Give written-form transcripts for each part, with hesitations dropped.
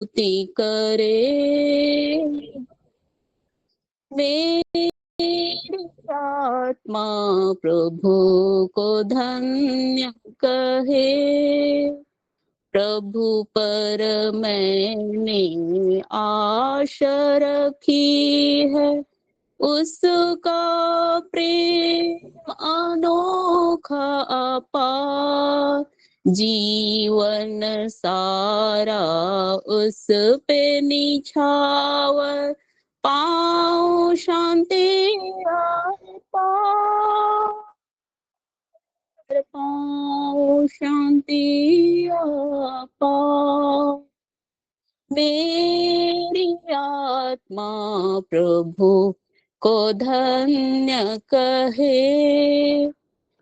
स्तुति करे, मेरी आत्मा प्रभु को धन्य कहे। प्रभु पर मैंने आशा रखी है, उसका प्रेम अनोखा अपार, जीवन सारा उस पे निछावर, पाऊं शांति पाऊं शांति पाऊं। मेरी आत्मा प्रभु को धन्य कहे,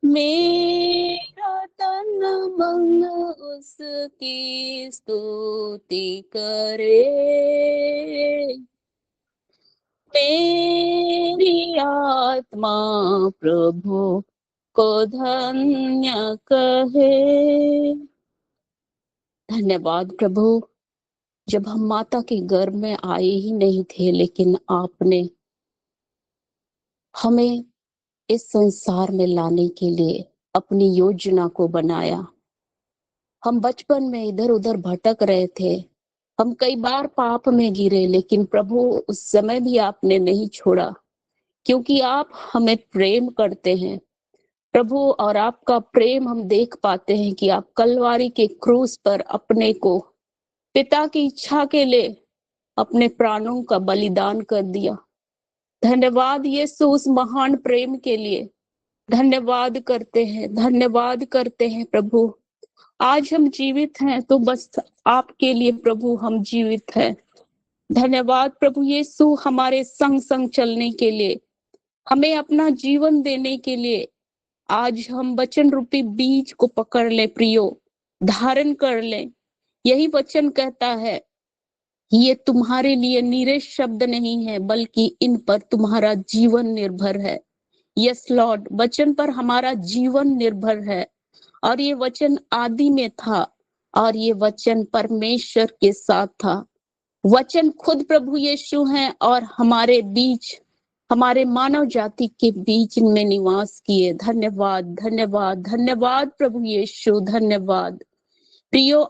मेरा तन मन उसकी स्तुति करे। मेरी आत्मा प्रभु को धन्य कहे। धन्यवाद प्रभु, जब हम माता के गर्भ में आए ही नहीं थे, लेकिन आपने हमें इस संसार में लाने के लिए अपनी योजना को बनाया। हम बचपन में इधर उधर भटक रहे थे, हम कई बार पाप में गिरे, लेकिन प्रभु उस समय भी आपने नहीं छोड़ा, क्योंकि आप हमें प्रेम करते हैं प्रभु। और आपका प्रेम हम देख पाते हैं कि आप कलवारी के क्रूस पर अपने को पिता की इच्छा के लिए अपने प्राणों का बलिदान कर दिया। धन्यवाद यीशु उस महान प्रेम के लिए। धन्यवाद करते हैं, धन्यवाद करते हैं प्रभु। आज हम जीवित हैं तो बस आपके लिए प्रभु हम जीवित हैं। धन्यवाद प्रभु यीशु, हमारे संग संग चलने के लिए, हमें अपना जीवन देने के लिए। आज हम वचन रूपी बीज को पकड़ ले प्रियो, धारण कर ले। यही वचन कहता है, ये तुम्हारे लिए नीरे शब्द नहीं है, बल्कि इन पर तुम्हारा जीवन निर्भर है। यस लॉर्ड, वचन पर हमारा जीवन निर्भर है। और ये वचन आदि में था, और ये वचन परमेश्वर के साथ था। वचन खुद प्रभु यीशु हैं और हमारे बीच, हमारे मानव जाति के बीच में निवास किए। धन्यवाद धन्यवाद धन्यवाद प्रभु यीशु, धन्यवाद। प्रियो,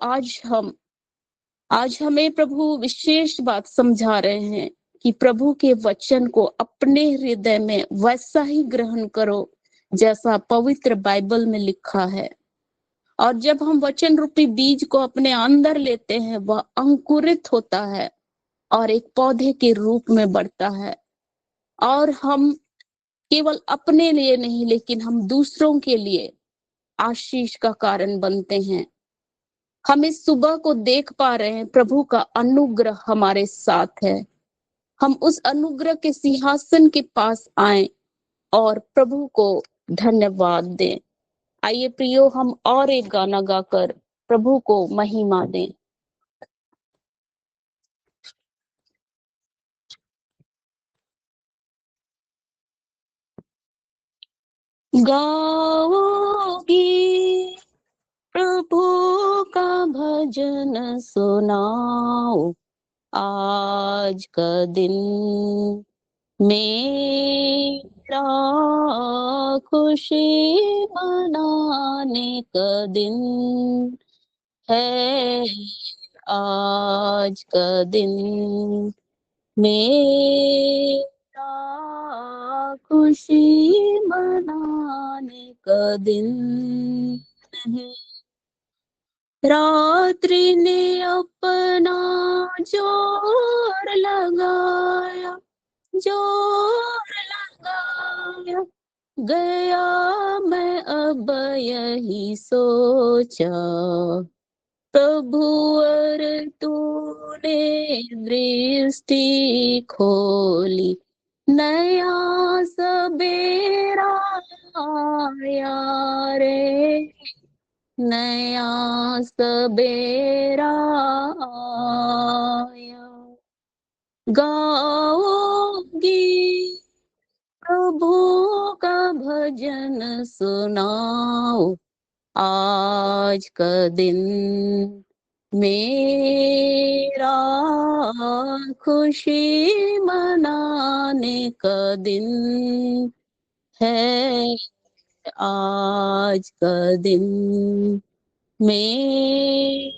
आज हमें प्रभु विशेष बात समझा रहे हैं कि प्रभु के वचन को अपने हृदय में वैसा ही ग्रहण करो जैसा पवित्र बाइबल में लिखा है। और जब हम वचन रूपी बीज को अपने अंदर लेते हैं, वह अंकुरित होता है और एक पौधे के रूप में बढ़ता है। और हम केवल अपने लिए नहीं, लेकिन हम दूसरों के लिए आशीष का कारण बनते हैं। हम इस सुबह को देख पा रहे हैं, प्रभु का अनुग्रह हमारे साथ है। हम उस अनुग्रह के सिंहासन के पास आए और प्रभु को धन्यवाद दें। आइए प्रियो, हम और एक गाना गाकर प्रभु को महिमा दें। गाओगी प्रभु का भजन सुनाओ, आज का दिन मेरा खुशी मनाने का दिन है। आज का दिन मेरा खुशी मनाने का दिन है। रात्रि ने अपना जोर लगाया, जोर लगाया, गया मैं अब यही सोचा, प्रभु और तूने दृष्टि खोली, नया सबेरा आया रे, नया सबेरा आया। गाओगी प्रभु का भजन सुनाओ, आज का दिन मेरा खुशी मनाने का दिन है आज का दिन, मेरा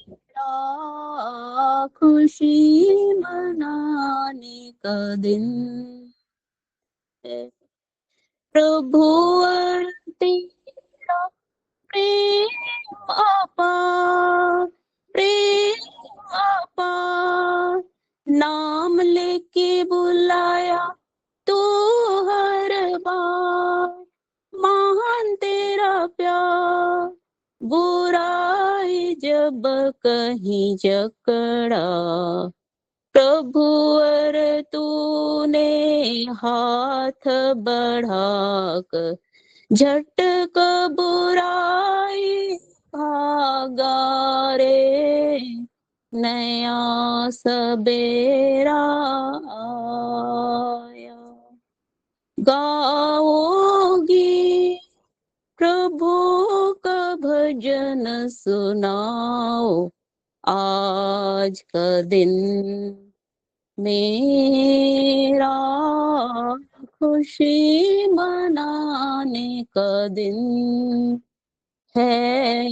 खुशी मनाने का दिन है। प्रभु और तेरा प्रेम अपार, प्रेम अपार, नाम लेके बुलाया तू हर बार, महान तेरा प्यार, बुराई जब कहीं जकड़ा, प्रभु और तूने हाथ बढ़ाकर झटक बुराई भागा रे, नया सबेरा आया। गाओगी प्रभु का भजन सुनाओ, आज का दिन मेरा खुशी मनाने का दिन है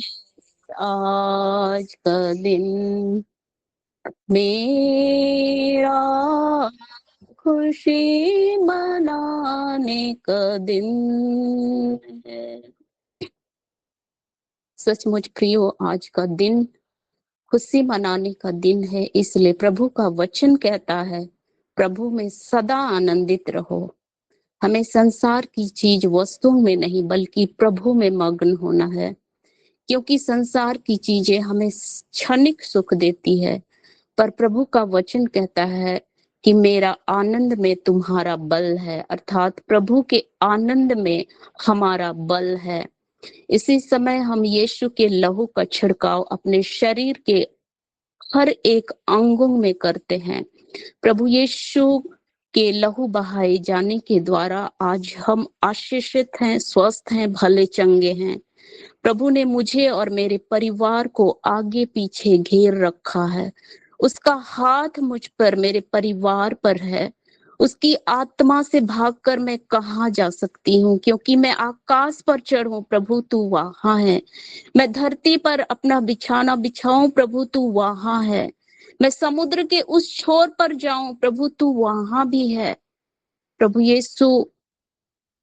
आज का दिन, मेरा खुशी मनाने का दिन है। सचमुच प्रियो, आज का दिन खुशी मनाने का दिन है, इसलिए प्रभु का वचन कहता है प्रभु में सदा आनंदित रहो। हमें संसार की चीज वस्तुओं में नहीं बल्कि प्रभु में मग्न होना है, क्योंकि संसार की चीजें हमें क्षणिक सुख देती है, पर प्रभु का वचन कहता है कि मेरा आनंद में तुम्हारा बल है, अर्थात प्रभु के आनंद में हमारा बल है। इसी समय हम यीशु के लहू का छिड़काव अपने शरीर के हर एक अंगों में करते हैं। प्रभु यीशु के लहू बहाए जाने के द्वारा आज हम आशीषित हैं, स्वस्थ हैं, भले चंगे हैं। प्रभु ने मुझे और मेरे परिवार को आगे पीछे घेर रखा है। उसका हाथ मुझ पर, मेरे परिवार पर है। उसकी आत्मा से भागकर मैं कहाँ जा सकती हूँ, क्योंकि मैं आकाश पर चढ़ूं, प्रभु तू वहां है। मैं धरती पर अपना बिछाना बिछाऊं, प्रभु तू वहां है। मैं समुद्र के उस छोर पर जाऊं, प्रभु तू वहां भी है। प्रभु यीशु,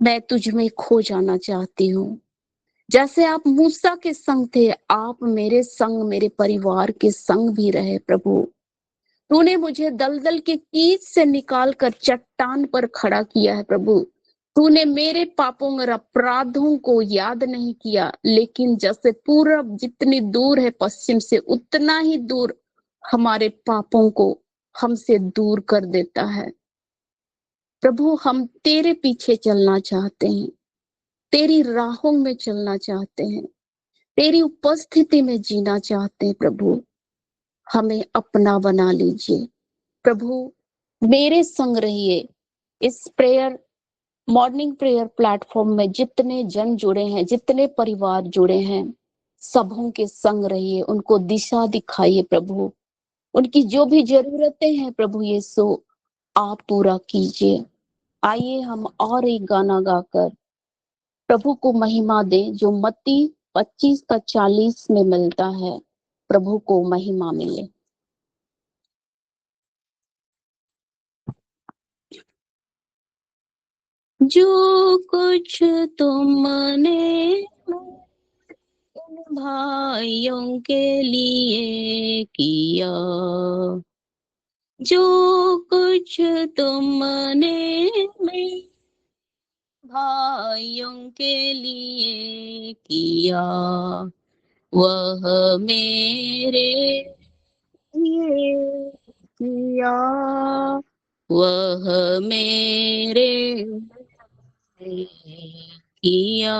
मैं तुझ में खो जाना चाहती हूँ। जैसे आप मूसा के संग थे, आप मेरे संग, मेरे परिवार के संग भी रहे। प्रभु, तूने मुझे दलदल के कीच से निकाल कर चट्टान पर खड़ा किया है। प्रभु, तूने मेरे पापों और अपराधों को याद नहीं किया, लेकिन जैसे पूरब जितनी दूर है पश्चिम से, उतना ही दूर हमारे पापों को हमसे दूर कर देता है। प्रभु, हम तेरे पीछे चलना चाहते हैं, तेरी राहों में चलना चाहते हैं, तेरी उपस्थिति में जीना चाहते हैं। प्रभु, हमें अपना बना लीजिए। प्रभु, मेरे संग रहिए। इस प्रेयर, मॉर्निंग प्रेयर प्लेटफॉर्म में जितने जन जुड़े हैं, जितने परिवार जुड़े हैं, सबों के संग रहिए, उनको दिशा दिखाइए। प्रभु, उनकी जो भी जरूरतें हैं प्रभु यीशु, आप पूरा कीजिए। आइए हम और एक गाना गाकर प्रभु को महिमा दें, जो मत्ती 25 का 40 में मिलता है। प्रभु को महिमा मिले। जो कुछ तुमने इन भाइयों के लिए किया, जो कुछ तुमने मेरे भाइयों के लिए किया, वह मेरे लिए किया, वह मेरे लिए किया,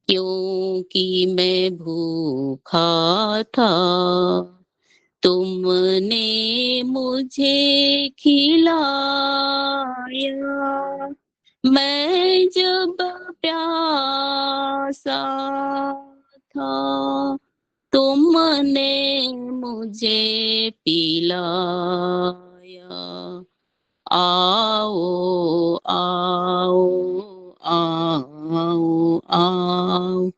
क्योंकि मैं भूखा था, तुमने मुझे खिलाया, मैं जब प्यासा था, तुमने मुझे पिलाया। आओ आओ आओ आओ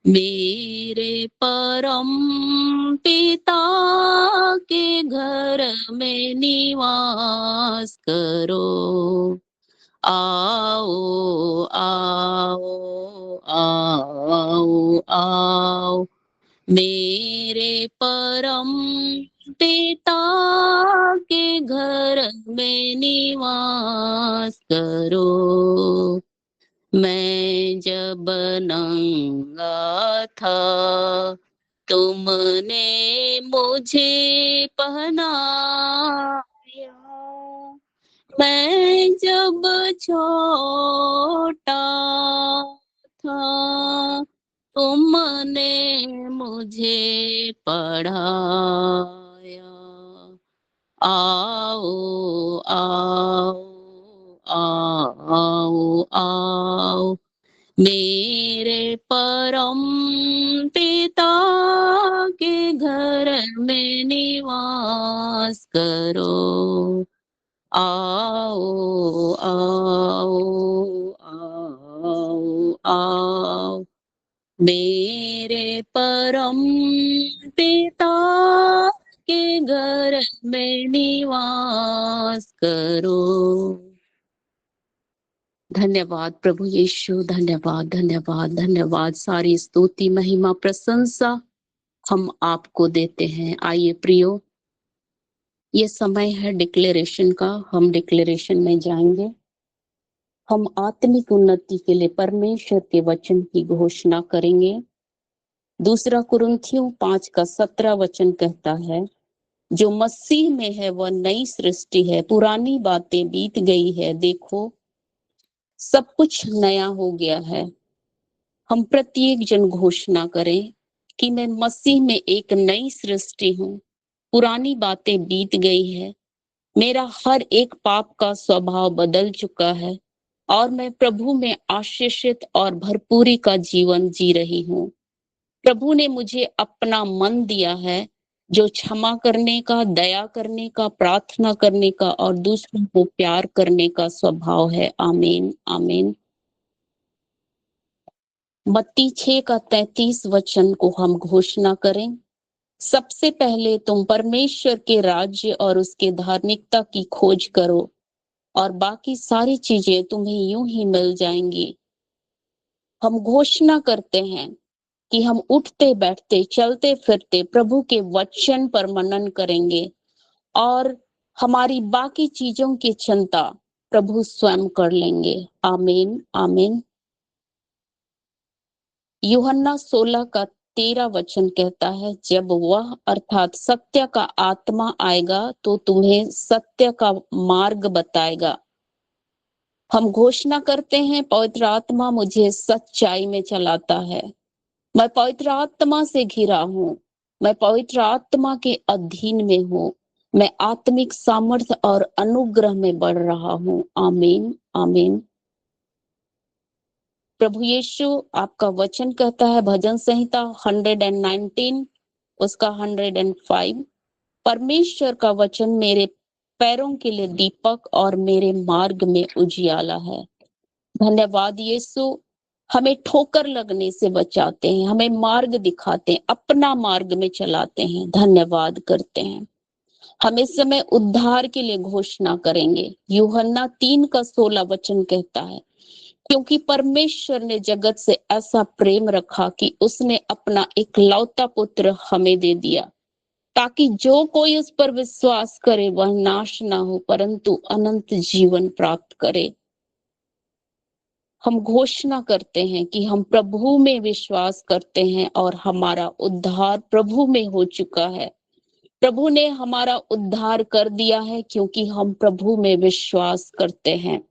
मेरे परम पिता के घर में निवास करो। आओ आओ आओ आओ मेरे परम पिता के घर में निवास करो। मैं जब नंगा था तुमने मुझे पहनाया। मैं जब छोटा था तुमने मुझे पढ़ाया। आओ आओ आओ आओ मेरे परम पिता के घर में निवास करो। आओ आओ आओ आओ मेरे परम पिता के घर में निवास करो। धन्यवाद प्रभु यीशु, धन्यवाद धन्यवाद धन्यवाद। सारी स्तुति महिमा प्रशंसा हम आपको देते हैं। आइए प्रियो, ये समय है डिक्लेरेशन का। हम डिक्लेरेशन में जाएंगे। हम आत्मिक उन्नति के लिए परमेश्वर के वचन की घोषणा करेंगे। दूसरा कुरिन्थियों 5:17 वचन कहता है, जो मसीह में है वह नई सृष्टि है, पुरानी बातें बीत गई है, देखो सब कुछ नया हो गया है। हम प्रत्येक जन घोषणा करें कि मैं मसीह में एक नई सृष्टि हूँ, पुरानी बातें बीत गई है, मेरा हर एक पाप का स्वभाव बदल चुका है और मैं प्रभु में आशीषित और भरपूरी का जीवन जी रही हूँ। प्रभु ने मुझे अपना मन दिया है, जो क्षमा करने का, दया करने का, प्रार्थना करने का और दूसरों को प्यार करने का स्वभाव है। आमीन आमीन। मत्ती 6:33 वचन को हम घोषणा करें। सबसे पहले तुम परमेश्वर के राज्य और उसके धार्मिकता की खोज करो और बाकी सारी चीजें तुम्हें यूं ही मिल जाएंगी। हम घोषणा करते हैं कि हम उठते बैठते चलते फिरते प्रभु के वचन पर मनन करेंगे और हमारी बाकी चीजों की चिंता प्रभु स्वयं कर लेंगे। आमीन आमीन। यूहन्ना 16:13 वचन कहता है, जब वह अर्थात सत्य का आत्मा आएगा तो तुम्हें सत्य का मार्ग बताएगा। हम घोषणा करते हैं, पवित्र आत्मा मुझे सच्चाई में चलाता है। मैं पवित्र आत्मा से घिरा हूँ, मैं पवित्र आत्मा के अधीन में हूँ, मैं आत्मिक सामर्थ्य और अनुग्रह में बढ़ रहा हूँ। आमीन आमीन। प्रभु यीशु, आपका वचन कहता है भजन संहिता 119 उसका 105, परमेश्वर का वचन मेरे पैरों के लिए दीपक और मेरे मार्ग में उजियाला है। धन्यवाद यीशु, हमें ठोकर लगने से बचाते हैं, हमें मार्ग दिखाते हैं, अपना मार्ग में चलाते हैं। धन्यवाद करते हैं। हम इस समय उद्धार के लिए घोषणा करेंगे। यूहन्ना 3:16 वचन कहता है, क्योंकि परमेश्वर ने जगत से ऐसा प्रेम रखा कि उसने अपना इकलौता पुत्र हमें दे दिया, ताकि जो कोई उस पर विश्वास करे वह नाश ना हो परंतु अनंत जीवन प्राप्त करे। हम घोषणा करते हैं कि हम प्रभु में विश्वास करते हैं और हमारा उद्धार प्रभु में हो चुका है। प्रभु ने हमारा उद्धार कर दिया है क्योंकि हम प्रभु में विश्वास करते हैं।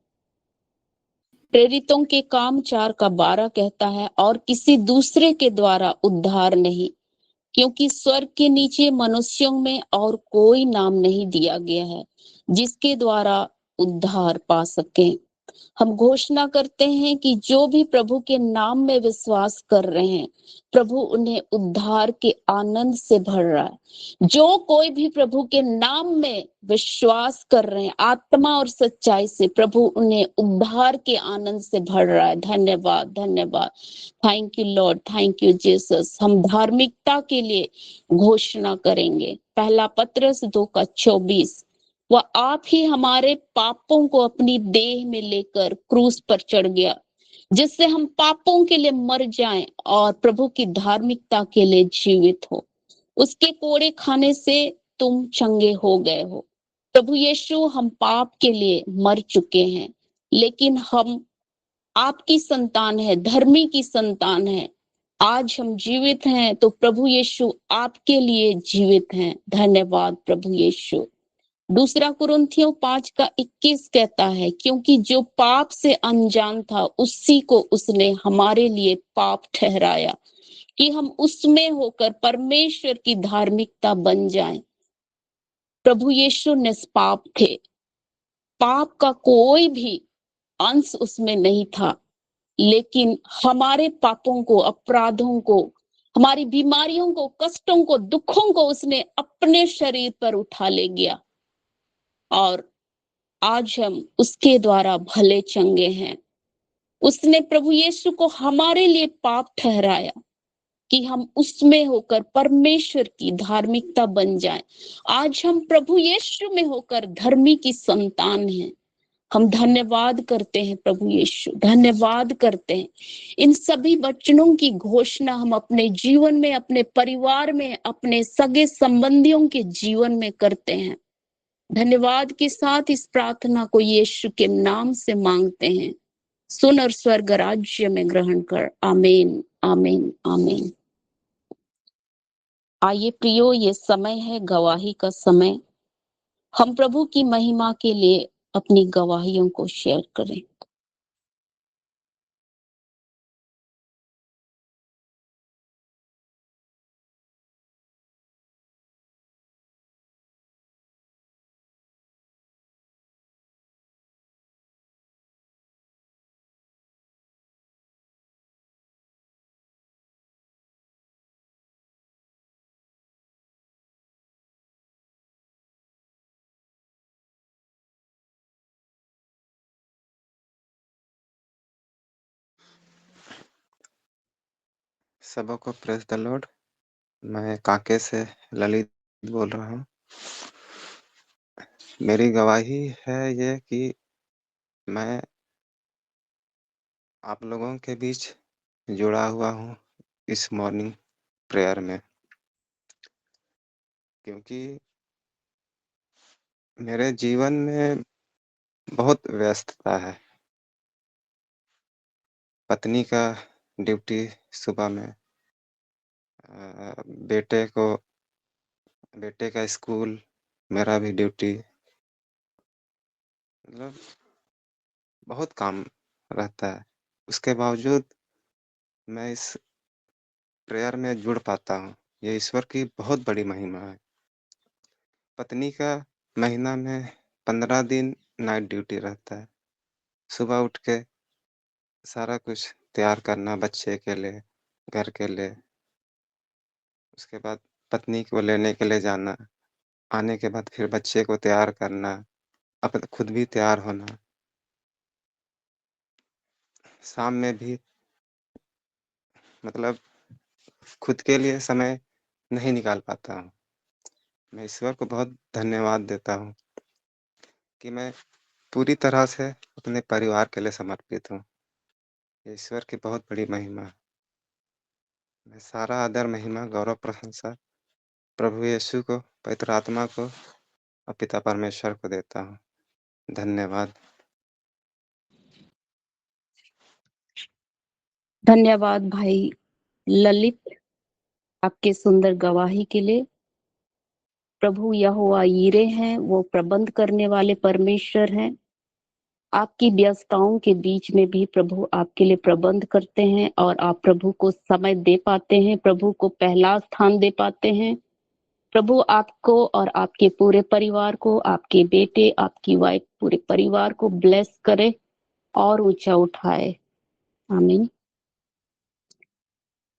प्रेरितों के काम 4:12 कहता है, और किसी दूसरे के द्वारा उद्धार नहीं, क्योंकि स्वर्ग के नीचे मनुष्यों में और कोई नाम नहीं दिया गया है जिसके द्वारा उद्धार पा सके। हम घोषणा करते हैं कि जो भी प्रभु के नाम में विश्वास कर रहे हैं, प्रभु उन्हें उद्धार के आनंद से भर रहा है। जो कोई भी प्रभु के नाम में विश्वास कर रहे हैं आत्मा और सच्चाई से, प्रभु उन्हें उद्धार के आनंद से भर रहा है। धन्यवाद, धन्यवाद। Thank you Lord, thank you Jesus. हम धार्मिकता के लिए घोषणा करेंगे। पहला पत्रस 2:24, वह आप ही हमारे पापों को अपनी देह में लेकर क्रूस पर चढ़ गया, जिससे हम पापों के लिए मर जाएं और प्रभु की धार्मिकता के लिए जीवित हो। उसके कोड़े खाने से तुम चंगे हो गए हो। प्रभु यीशु, हम पाप के लिए मर चुके हैं, लेकिन हम आपकी संतान है, धर्मी की संतान है। आज हम जीवित हैं तो प्रभु यीशु आपके लिए जीवित हैं। धन्यवाद प्रभु यीशु। दूसरा कुरिन्थियों 5:21 कहता है, क्योंकि जो पाप से अनजान था उसी को उसने हमारे लिए पाप ठहराया, कि हम उसमें होकर परमेश्वर की धार्मिकता बन जाएं। प्रभु यीशु निष्पाप थे, पाप का कोई भी अंश उसमें नहीं था, लेकिन हमारे पापों को, अपराधों को, हमारी बीमारियों को, कष्टों को, दुखों को उसने अपने शरीर पर उठा ले गया और आज हम उसके द्वारा भले चंगे हैं। उसने प्रभु यीशु को हमारे लिए पाप ठहराया कि हम उसमें होकर परमेश्वर की धार्मिकता बन जाएं। आज हम प्रभु यीशु में होकर धर्मी की संतान हैं। हम धन्यवाद करते हैं प्रभु यीशु, धन्यवाद करते हैं। इन सभी वचनों की घोषणा हम अपने जीवन में, अपने परिवार में, अपने सगे संबंधियों के जीवन में करते हैं। धन्यवाद के साथ इस प्रार्थना को यीशु के नाम से मांगते हैं। सुन और स्वर्ग राज्य में ग्रहण कर। आमीन, आमीन, आमीन। आइए प्रियो, ये समय है गवाही का समय। हम प्रभु की महिमा के लिए अपनी गवाहियों को शेयर करें। सबको प्रेज द लॉर्ड। मैं कांके से ललित बोल रहा हूँ। मेरी गवाही है ये कि मैं आप लोगों के बीच जुड़ा हुआ हूँ इस मॉर्निंग प्रेयर में, क्योंकि मेरे जीवन में बहुत व्यस्तता है। पत्नी का ड्यूटी सुबह में, बेटे का स्कूल, मेरा भी ड्यूटी, मतलब बहुत काम रहता है। उसके बावजूद मैं इस प्रेयर में जुड़ पाता हूँ। ये ईश्वर की बहुत बड़ी महिमा है। पत्नी का महीना में 15 दिन नाइट ड्यूटी रहता है। सुबह उठ के सारा कुछ तैयार करना बच्चे के लिए, घर के लिए, उसके बाद पत्नी को लेने के लिए जाना, आने के बाद फिर बच्चे को तैयार करना, खुद भी तैयार होना, शाम में भी मतलब खुद के लिए समय नहीं निकाल पाता हूँ। मैं ईश्वर को बहुत धन्यवाद देता हूँ कि मैं पूरी तरह से अपने परिवार के लिए समर्पित हूँ। ईश्वर की बहुत बड़ी महिमा है। मैं सारा आदर, महिमा, गौरव, प्रशंसा प्रभु यीशु को, पवित्र आत्मा को और पिता परमेश्वर को देता हूँ। धन्यवाद। धन्यवाद भाई ललित, आपके सुंदर गवाही के लिए। प्रभु यहोवा यीरे हैं, वो प्रबंध करने वाले परमेश्वर हैं। आपकी व्यस्तताओं के बीच में भी प्रभु आपके लिए प्रबंध करते हैं और आप प्रभु को समय दे पाते हैं, प्रभु को पहला स्थान दे पाते हैं। प्रभु आपको और आपके पूरे परिवार को, आपके बेटे, आपकी वाइफ, पूरे परिवार को ब्लेस करे। और ऊंचा उठाए। आमीन।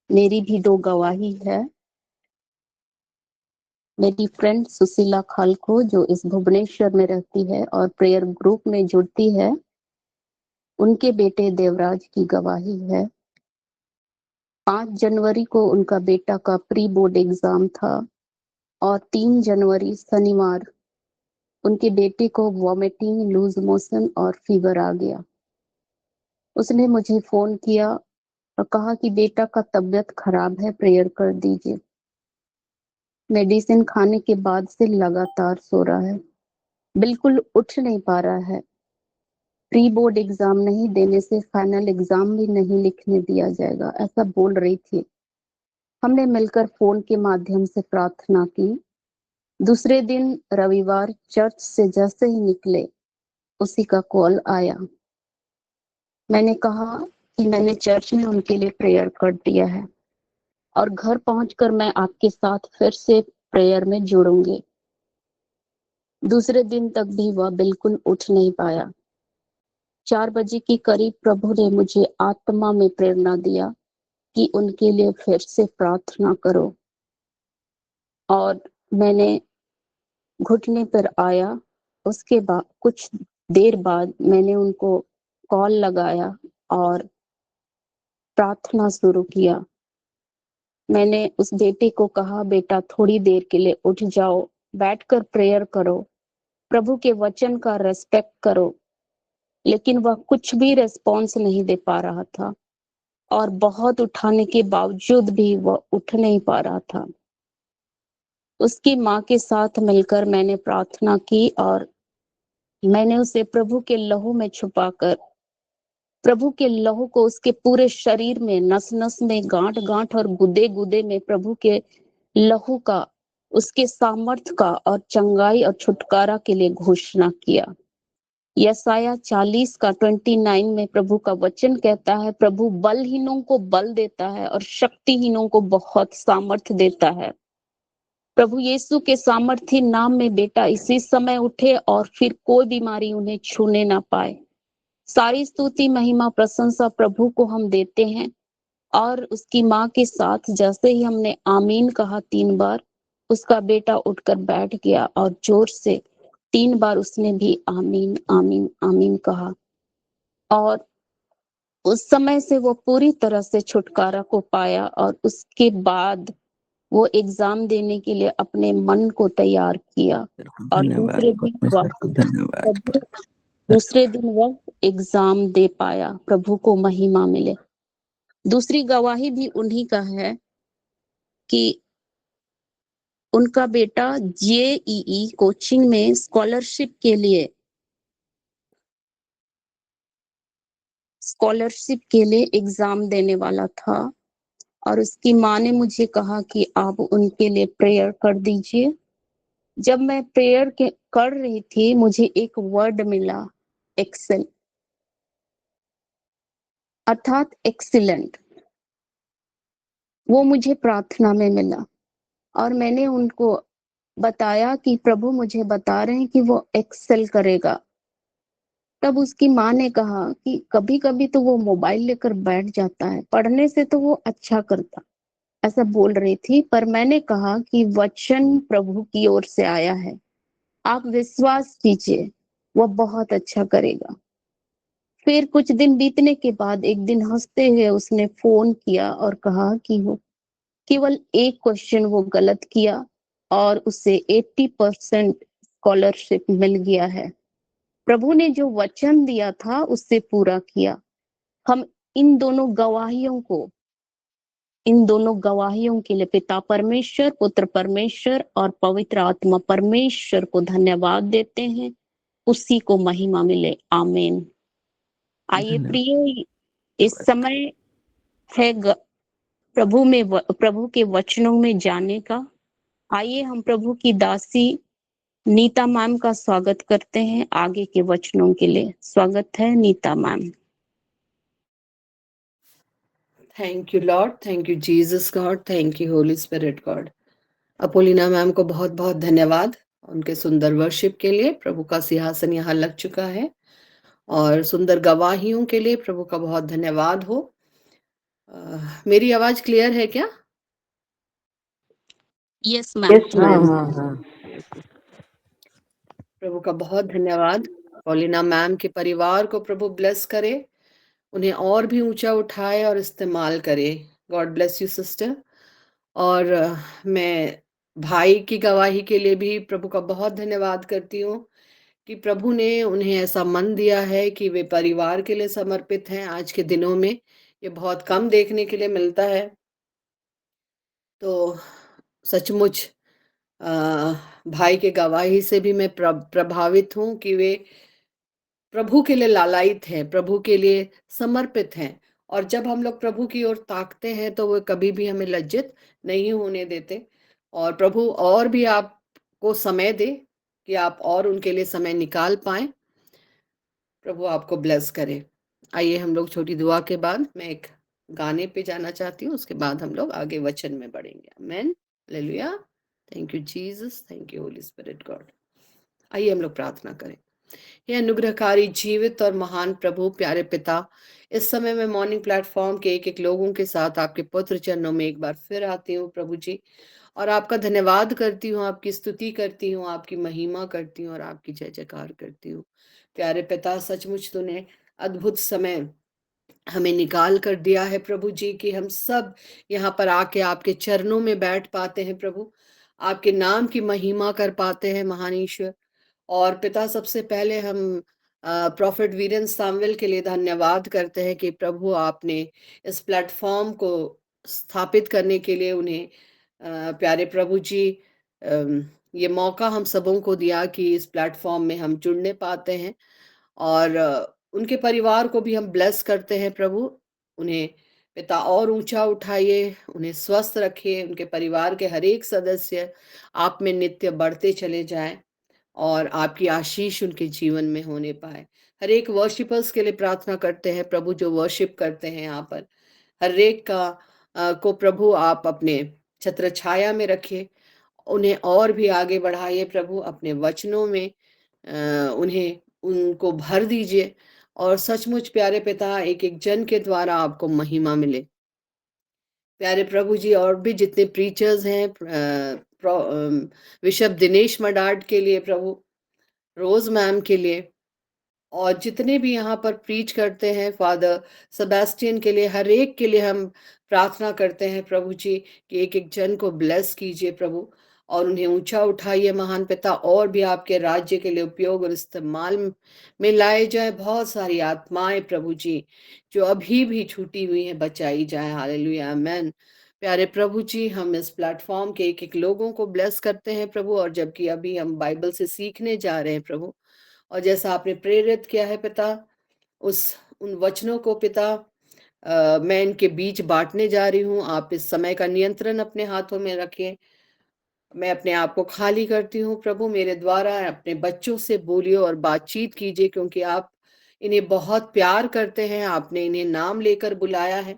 मेरी भी 2 गवाही है। मेरी फ्रेंड सुशीला खालको जो इस भुवनेश्वर में रहती है और प्रेयर ग्रुप में जुड़ती है, उनके बेटे देवराज की गवाही है। 5 जनवरी को उनका बेटा का प्री बोर्ड एग्जाम था और 3 जनवरी शनिवार उनके बेटे को वॉमिटिंग, लूज मोशन और फीवर आ गया। उसने मुझे फोन किया और कहा कि बेटा का तबीयत खराब है, प्रेयर कर दीजिए। मेडिसिन खाने के बाद से लगातार सो रहा है, बिल्कुल उठ नहीं पा रहा है। प्री बोर्ड एग्जाम नहीं देने से फाइनल एग्जाम भी नहीं लिखने दिया जाएगा, ऐसा बोल रही थी। हमने मिलकर फोन के माध्यम से प्रार्थना की। दूसरे दिन रविवार चर्च से जैसे ही निकले उसी का कॉल आया। मैंने कहा कि मैंने चर्च में उनके लिए प्रेयर कर दिया है और घर पहुंचकर मैं आपके साथ फिर से प्रेयर में जुड़ूंगी। दूसरे दिन तक भी वह बिल्कुल उठ नहीं पाया। 4 बजे के करीब प्रभु ने मुझे आत्मा में प्रेरणा दिया कि उनके लिए फिर से प्रार्थना करो और मैंने घुटने पर आया। उसके बाद कुछ देर बाद मैंने उनको कॉल लगाया और प्रार्थना शुरू किया। मैंने उस बेटे को कहा, बेटा थोड़ी देर के लिए उठ जाओ, बैठकर प्रेयर करो, प्रभु के वचन का रेस्पेक्ट करो। लेकिन वह कुछ भी रेस्पॉन्स नहीं दे पा रहा था और बहुत उठाने के बावजूद भी वह उठ नहीं पा रहा था। उसकी माँ के साथ मिलकर मैंने प्रार्थना की और मैंने उसे प्रभु के लहू में छुपाकर, प्रभु के लहू को उसके पूरे शरीर में, नस नस में, गांठ गांठ और गुदे गुदे में प्रभु के लहू का, उसके सामर्थ्य का और चंगाई और छुटकारा के लिए घोषणा किया। यसाया 40 का 29 में प्रभु का वचन कहता है, प्रभु बलहीनों को बल देता है और शक्तिहीनों को बहुत सामर्थ्य देता है। प्रभु यीशु के सामर्थ्य नाम में बेटा इसी समय उठे और फिर कोई बीमारी उन्हें छूने ना पाए। सारी स्तुति, महिमा, प्रशंसा प्रभु को हम देते हैं। और उसकी माँ के साथ जैसे ही हमने आमीन कहा 3 बार, उसका बेटा उठकर बैठ गया और जोर से 3 बार उसने भी आमीन आमीन आमीन कहा। और उस समय से वो पूरी तरह से छुटकारा को पाया और उसके बाद वो एग्जाम देने के लिए अपने मन को तैयार किया और धन्यवाद परमेश्वर को धन्यवाद। दूसरे दिन वह एग्जाम दे पाया। प्रभु को महिमा मिले। दूसरी गवाही भी उन्हीं का है कि उनका बेटा जेईई कोचिंग में स्कॉलरशिप के लिए एग्जाम देने वाला था और उसकी माँ ने मुझे कहा कि आप उनके लिए प्रेयर कर दीजिए। जब मैं प्रेयर कर रही थी, मुझे एक वर्ड मिला, एक्सेल, अर्थात एक्सीलेंट। वो मुझे प्रार्थना में मिला और मैंने उनको बताया कि प्रभु मुझे बता रहे हैं कि वो एक्सेल करेगा। तब उसकी माँ ने कहा कि कभी कभी तो वो मोबाइल लेकर बैठ जाता है, पढ़ने से तो वो अच्छा करता, ऐसा बोल रही थी। पर मैंने कहा कि वचन प्रभु की ओर से आया है, आप विश्वास कीजिए, वो बहुत अच्छा करेगा। फिर कुछ दिन बीतने के बाद एक दिन हंसते हुए उसने फोन किया और कहा कि वो केवल एक क्वेश्चन वो गलत किया और उसे 80% स्कॉलरशिप मिल गया है। प्रभु ने जो वचन दिया था उससे पूरा किया। हम इन दोनों गवाहियों के लिए पिता परमेश्वर, पुत्र परमेश्वर और पवित्र आत्मा परमेश्वर को धन्यवाद देते हैं। उसी को महिमा मिले। आमीन। आइए प्रिय, इस समय है प्रभु के वचनों में जाने का। आइए हम प्रभु की दासी नीता मैम का स्वागत करते हैं आगे के वचनों के लिए। स्वागत है Neeta ma'am. Thank you Lord, thank you Jesus God, thank you Holy Spirit God. Apolina ma'am को बहुत बहुत धन्यवाद उनके सुंदर वर्शिप के लिए। प्रभु का सिंहासन यहाँ लग चुका है और सुंदर गवाहियों के लिए प्रभु का बहुत धन्यवाद हो। मेरी आवाज क्लियर है क्या? यस मैम, प्रभु का बहुत धन्यवाद। पॉलिना मैम के परिवार को प्रभु ब्लेस करे, उन्हें और भी ऊंचा उठाए और इस्तेमाल करे। God bless you sister. और मैं भाई की गवाही के लिए भी प्रभु का बहुत धन्यवाद करती हूँ कि प्रभु ने उन्हें ऐसा मन दिया है कि वे परिवार के लिए समर्पित हैं। आज के दिनों में ये बहुत कम देखने के लिए मिलता है। तो सचमुच भाई के गवाही से भी मैं प्रभावित हूँ कि वे प्रभु के लिए लालायित हैं, प्रभु के लिए समर्पित हैं। और जब हम लोग प्रभु की ओर ताकते हैं तो वो कभी भी हमें लज्जित नहीं होने देते। और प्रभु और भी आपको समय दे कि आप और उनके लिए समय निकाल पाएं। प्रभु आपको ब्लेस करे। आइए हम लोग छोटी दुआ के बाद मैं एक गाने पे जाना चाहती हूँ, उसके बाद हम लोग आगे वचन में बढ़ेंगे। आमेन, hallelujah. Thank you Jesus, thank you Holy Spirit God. आइए हम लोग प्रार्थना करें। हे अनुग्रहकारी, जीवित और महान प्रभु, प्यारे पिता, इस समय मैं मॉर्निंग प्लेटफॉर्म के एक एक लोगों के साथ आपके पुत्र चरणों में एक बार फिर आती हूँ प्रभु जी, और आपका धन्यवाद करती हूँ, आपकी स्तुति करती हूँ, आपकी महिमा करती हूँ और आपकी जय जयकार करती हूँ। प्यारे पिता, सचमुच तूने अद्भुत समय हमें निकाल कर दिया है प्रभु जी कि हम सब यहाँ पर आके आपके चरणों में बैठ पाते हैं प्रभु, आपके नाम की महिमा कर पाते हैं महान ईश्वर। और पिता, सबसे पहले हम प्रॉफिट वीरेन सामुएल के लिए धन्यवाद करते हैं कि प्रभु आपने इस प्लेटफॉर्म को स्थापित करने के लिए उन्हें प्यारे प्रभु जी ये मौका हम सबों को दिया कि इस प्लेटफॉर्म में हम जुड़ने पाते हैं। और उनके परिवार को भी हम ब्लेस करते हैं प्रभु। उन्हें पिता और ऊंचा उठाइए, उन्हें स्वस्थ रखिए, उनके परिवार के हर एक सदस्य आप में नित्य बढ़ते चले जाएं और आपकी आशीष उनके जीवन में होने पाए। हर एक वर्शिपर्स के लिए प्रार्थना करते हैं प्रभु, जो वर्शिप करते हैं यहाँ पर, हर एक को प्रभु आप अपने छत्र छाया में रखिए, उन्हें और भी आगे बढ़ाइए प्रभु, अपने वचनों में उन्हें उनको भर दीजिए। और सचमुच प्यारे पिता, एक एक जन के द्वारा आपको महिमा मिले। प्यारे प्रभु जी, और भी जितने प्रीचर्स हैं, बिशप दिनेश मडाड के लिए प्रभु, रोज मैम के लिए, और जितने भी यहाँ पर प्रीच करते हैं, फादर सेबेस्टियन के लिए, हर एक के लिए हम प्रार्थना करते हैं प्रभु जी कि एक एक जन को ब्लेस कीजिए प्रभु और उन्हें ऊंचा उठाइए महान पिता, और भी आपके राज्य के लिए उपयोग और इस्तेमाल में लाए जाए। बहुत सारी आत्माएं प्रभु जी जो अभी भी छूटी हुई हैं, बचाई जाए। हालेलुया, आमेन। प्यारे प्रभु जी, हम इस प्लेटफॉर्म के एक एक लोगों को ब्लेस करते हैं प्रभु, और जबकि अभी हम बाइबल से सीखने जा रहे हैं प्रभु, और जैसा आपने प्रेरित किया है पिता, उन वचनों को पिता मैं इनके बीच बांटने जा रही हूँ। आप इस समय का नियंत्रण अपने हाथों में रखें। मैं अपने आप को खाली करती हूँ प्रभु, मेरे द्वारा अपने बच्चों से बोलिए और बातचीत कीजिए, क्योंकि आप इन्हें बहुत प्यार करते हैं, आपने इन्हें नाम लेकर बुलाया है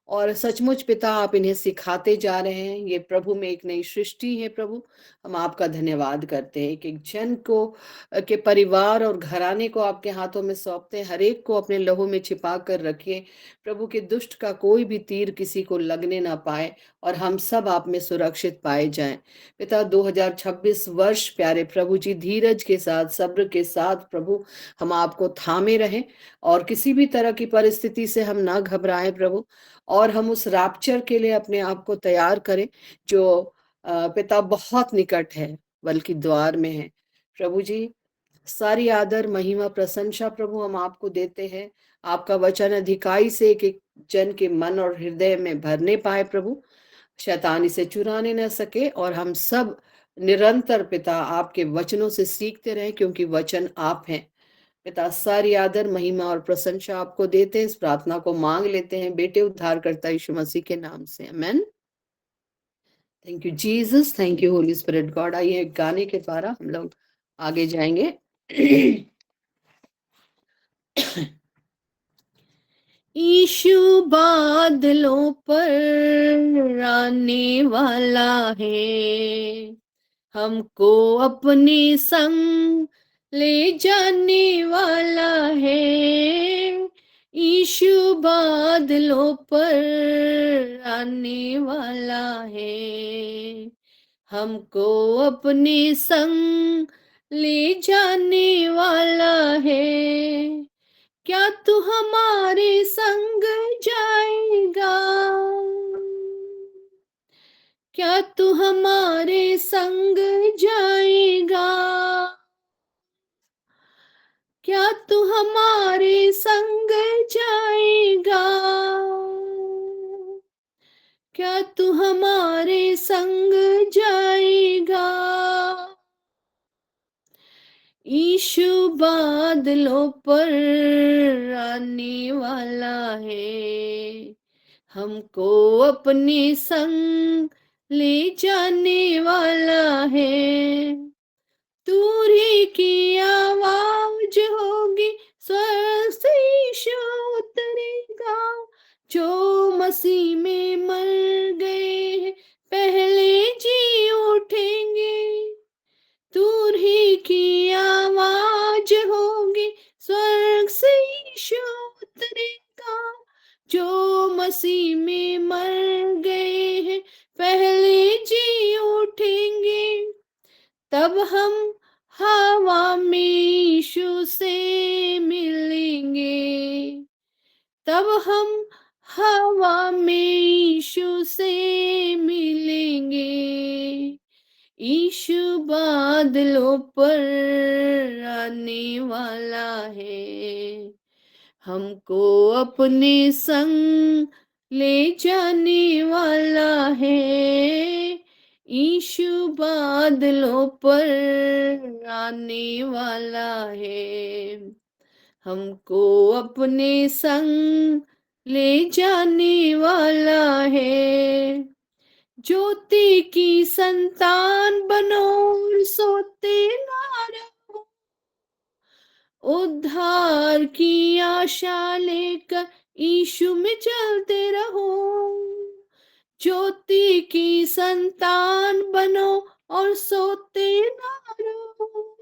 और सचमुच पिता आप इन्हें सिखाते जा रहे हैं। ये प्रभु में एक नई सृष्टि है प्रभु, हम आपका धन्यवाद करते हैं। एक एक जन को के परिवार और घराने को आपके हाथों में सौंपते हैं, हर एक को अपने लहू में छिपा कर रखिए प्रभु, कि दुष्ट का कोई भी तीर किसी को लगने ना पाए और हम सब आप में सुरक्षित पाए जाएं। पिता, 2026 वर्ष प्यारे प्रभु जी धीरज के साथ, सब्र के साथ प्रभु हम आपको थामे रहें और किसी भी तरह की परिस्थिति से हम ना घबराएं प्रभु, और हम उस रैप्चर के लिए अपने आप को तैयार करें जो पिता बहुत निकट है, बल्कि द्वार में है। प्रभु जी, सारी आदर महिमा प्रशंसा प्रभु हम आपको देते हैं। आपका वचन अधिकाई से एक एक जन के मन और हृदय में भरने पाए प्रभु, शैतान इसे चुराने न सके, और हम सब निरंतर पिता आपके वचनों से सीखते रहें, क्योंकि वचन आप हैं। पिता, सारी आदर महिमा और प्रशंसा आपको देते हैं। इस प्रार्थना को मांग लेते हैं बेटे उद्धारकर्ता यीशु मसीह के नाम से, आमेन। Thank you Jesus, thank you Holy Spirit God. आइए गाने के द्वारा हम लोग आगे जाएंगे। यीशु बादलों पर आने वाला है, हमको अपने संग ले जाने वाला है, यीशु बादलों पर आने वाला है, हमको अपने संग ले जाने वाला है। क्या तू हमारे संग जाएगा? क्या तू हमारे संग जाएगा? क्या तू हमारे संग जाएगा? क्या तू हमारे संग जाएगा? यीशु बादलों पर आने वाला है, हमको अपने संग ले जाने वाला है। दूरी की आवाज होगी, स्वर्ग से यीशु उतरेगा, जो मसीह में मर गए हैं, पहले जी उठेंगे। दूरी की आवाज होगी, स्वर्ग से यीशु उतरेगा, जो मसीह में मर गए हैं, पहले जी उठेंगे। तब हम हवा में यीशु से मिलेंगे, तब हम हवा में यीशु से मिलेंगे। यीशु बादलों पर आने वाला है, हमको अपने संग ले जाने वाला है। यीशु बादलों पर आने वाला है, हमको अपने संग ले जाने वाला है। ज्योति की संतान बनो और सोते ना रहो, उद्धार की आशा लेकर यीशु में चलते रहो। ज्योति की संतान बनो और सोते ना रहो,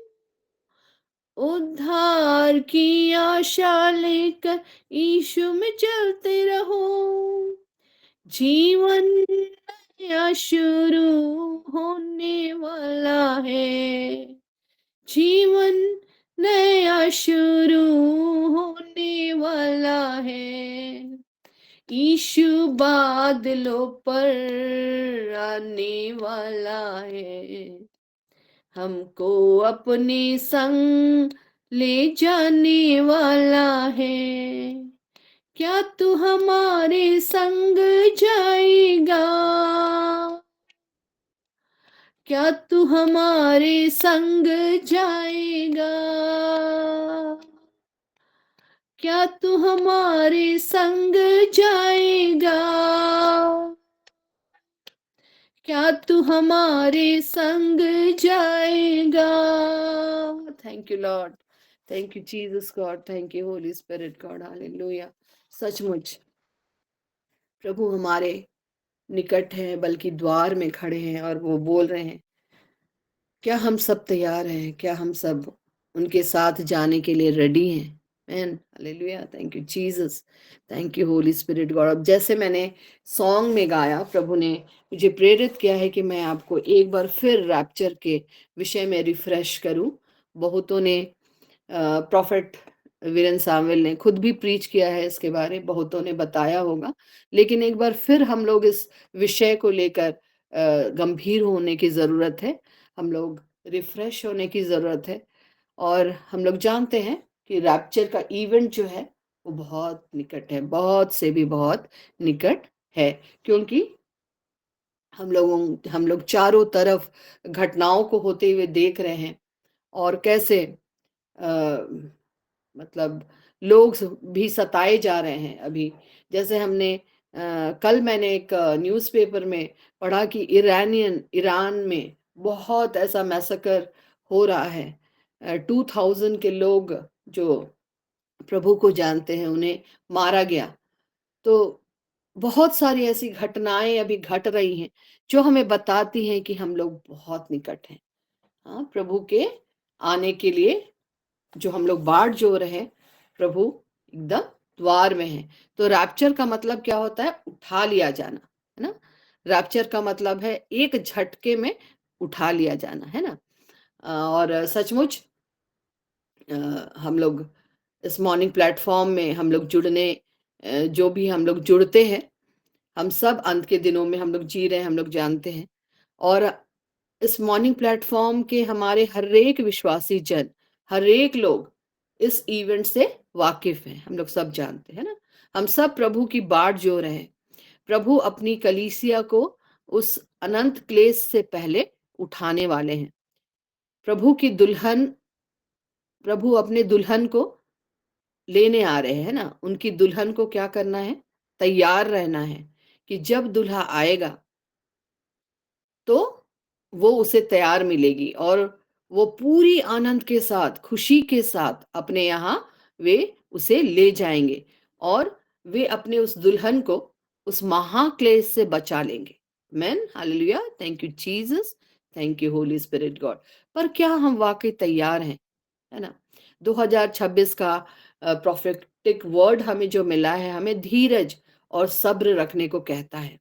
उद्धार की आशा लेकर यीशु में चलते रहो। जीवन नया शुरू होने वाला है, जीवन नया शुरू होने वाला है। यीशु बादलों पर आने वाला है, हमको अपने संग ले जाने वाला है। क्या तू हमारे संग जाएगा? क्या तू हमारे संग जाएगा? क्या तू हमारे संग जाएगा? क्या तू हमारे संग जाएगा? Thank you Lord, thank you Jesus God, thank you Holy Spirit God, hallelujah. सचमुच प्रभु हमारे निकट हैं, बल्कि द्वार में खड़े हैं और वो बोल रहे हैं। क्या हम सब तैयार हैं? क्या हम सब उनके साथ जाने के लिए रेडी हैं? Man hallelujah, thank you Jesus, thank you Holy Spirit God. अब जैसे मैंने सॉन्ग में गाया, प्रभु ने मुझे प्रेरित किया है कि मैं आपको एक बार फिर रैप्चर के विषय में रिफ्रेश करूं। बहुतों ने प्रॉफिट वीरेन सामुएल ने खुद भी प्रीच किया है इसके बारे, बहुतों ने बताया होगा, लेकिन एक बार फिर हम लोग इस विषय को लेकर गंभीर होने की ज़रूरत है, हम लोग रिफ्रेश होने की ज़रूरत है। और हम लोग जानते हैं कि रैप्चर का इवेंट जो है वो बहुत निकट है, बहुत से भी बहुत निकट है, क्योंकि हम लोग चारों तरफ घटनाओं को होते हुए देख रहे हैं और कैसे मतलब लोग भी सताए जा रहे हैं। अभी जैसे हमने कल मैंने एक न्यूज़पेपर में पढ़ा कि ईरान में बहुत ऐसा मैसेकर हो रहा है। 2000 के लोग जो प्रभु को जानते हैं उन्हें मारा गया। तो बहुत सारी ऐसी घटनाएं अभी घट रही हैं जो हमें बताती हैं कि हम लोग बहुत निकट हैं, हाँ, प्रभु के आने के लिए जो हम लोग बाट जो रहे, प्रभु एकदम द्वार में है। तो रैप्चर का मतलब क्या होता है? उठा लिया जाना, है ना? रैप्चर का मतलब है एक झटके में उठा लिया जाना, है ना? और सचमुच हम लोग इस मॉर्निंग प्लेटफॉर्म में हम लोग जुड़ने जो भी हम लोग जुड़ते हैं, हम सब अंत के दिनों में हम लोग जी रहे हैं, हम लोग जानते हैं। और इस मॉर्निंग प्लेटफॉर्म के हमारे हर एक विश्वासी जन, हर एक लोग इस इवेंट से वाकिफ हैं, हम लोग सब जानते हैं ना। हम सब प्रभु की बाट जो रहे हैं। प्रभु अपनी कलीसिया को उस अनंत क्लेश से पहले उठाने वाले हैं। प्रभु अपने दुल्हन को लेने आ रहे हैं ना। उनकी दुल्हन को क्या करना है? तैयार रहना है कि जब दूल्हा आएगा तो वो उसे तैयार मिलेगी और वो पूरी आनंद के साथ, खुशी के साथ अपने यहाँ वे उसे ले जाएंगे और वे अपने उस दुल्हन को उस महाक्लेश से बचा लेंगे। Amen, hallelujah, thank you Jesus, thank you Holy Spirit God. पर क्या हम वाकई तैयार हैं? है ना? 2026 का प्रोफेटिक वर्ड हमें जो मिला है, हमें धीरज और सब्र रखने को कहता है।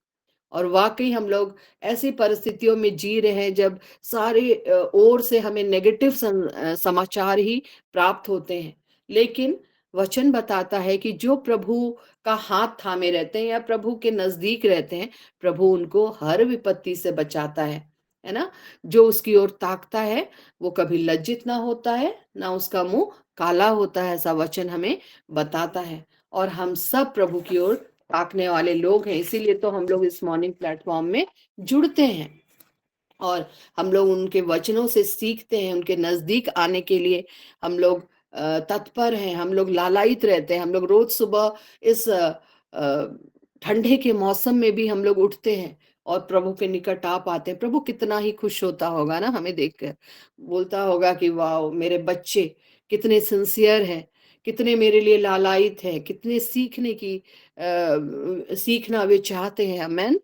और वाकई हम लोग ऐसी परिस्थितियों में जी रहे हैं जब सारे ओर से हमें नेगेटिव समाचार ही प्राप्त होते हैं। लेकिन वचन बताता है कि जो प्रभु का हाथ थामे रहते हैं या प्रभु के नजदीक रहते हैं, प्रभु उनको हर विपत्ति से बचाता है ना? जो उसकी ओर ताकता है वो कभी लज्जित ना होता है, ना उसका मुंह काला होता है, ऐसा वचन हमें बताता है। और हम सब प्रभु की ओर ताकने वाले लोग हैं, इसीलिए तो हम लोग इस मॉर्निंग प्लेटफॉर्म में जुड़ते हैं और हम लोग उनके वचनों से सीखते हैं। उनके नजदीक आने के लिए हम लोग तत्पर हैं, हम लोग लालायित रहते हैं। हम लोग रोज सुबह इस ठंडे के मौसम में भी हम लोग उठते हैं और प्रभु के निकट आ पाते हैं। प्रभु कितना ही खुश होता होगा ना हमें देखकर, बोलता होगा कि वाह, मेरे बच्चे कितने सिंसियर हैं, कितने मेरे लिए लालायित हैं, कितने सीखना वे चाहते हैं। आमेन।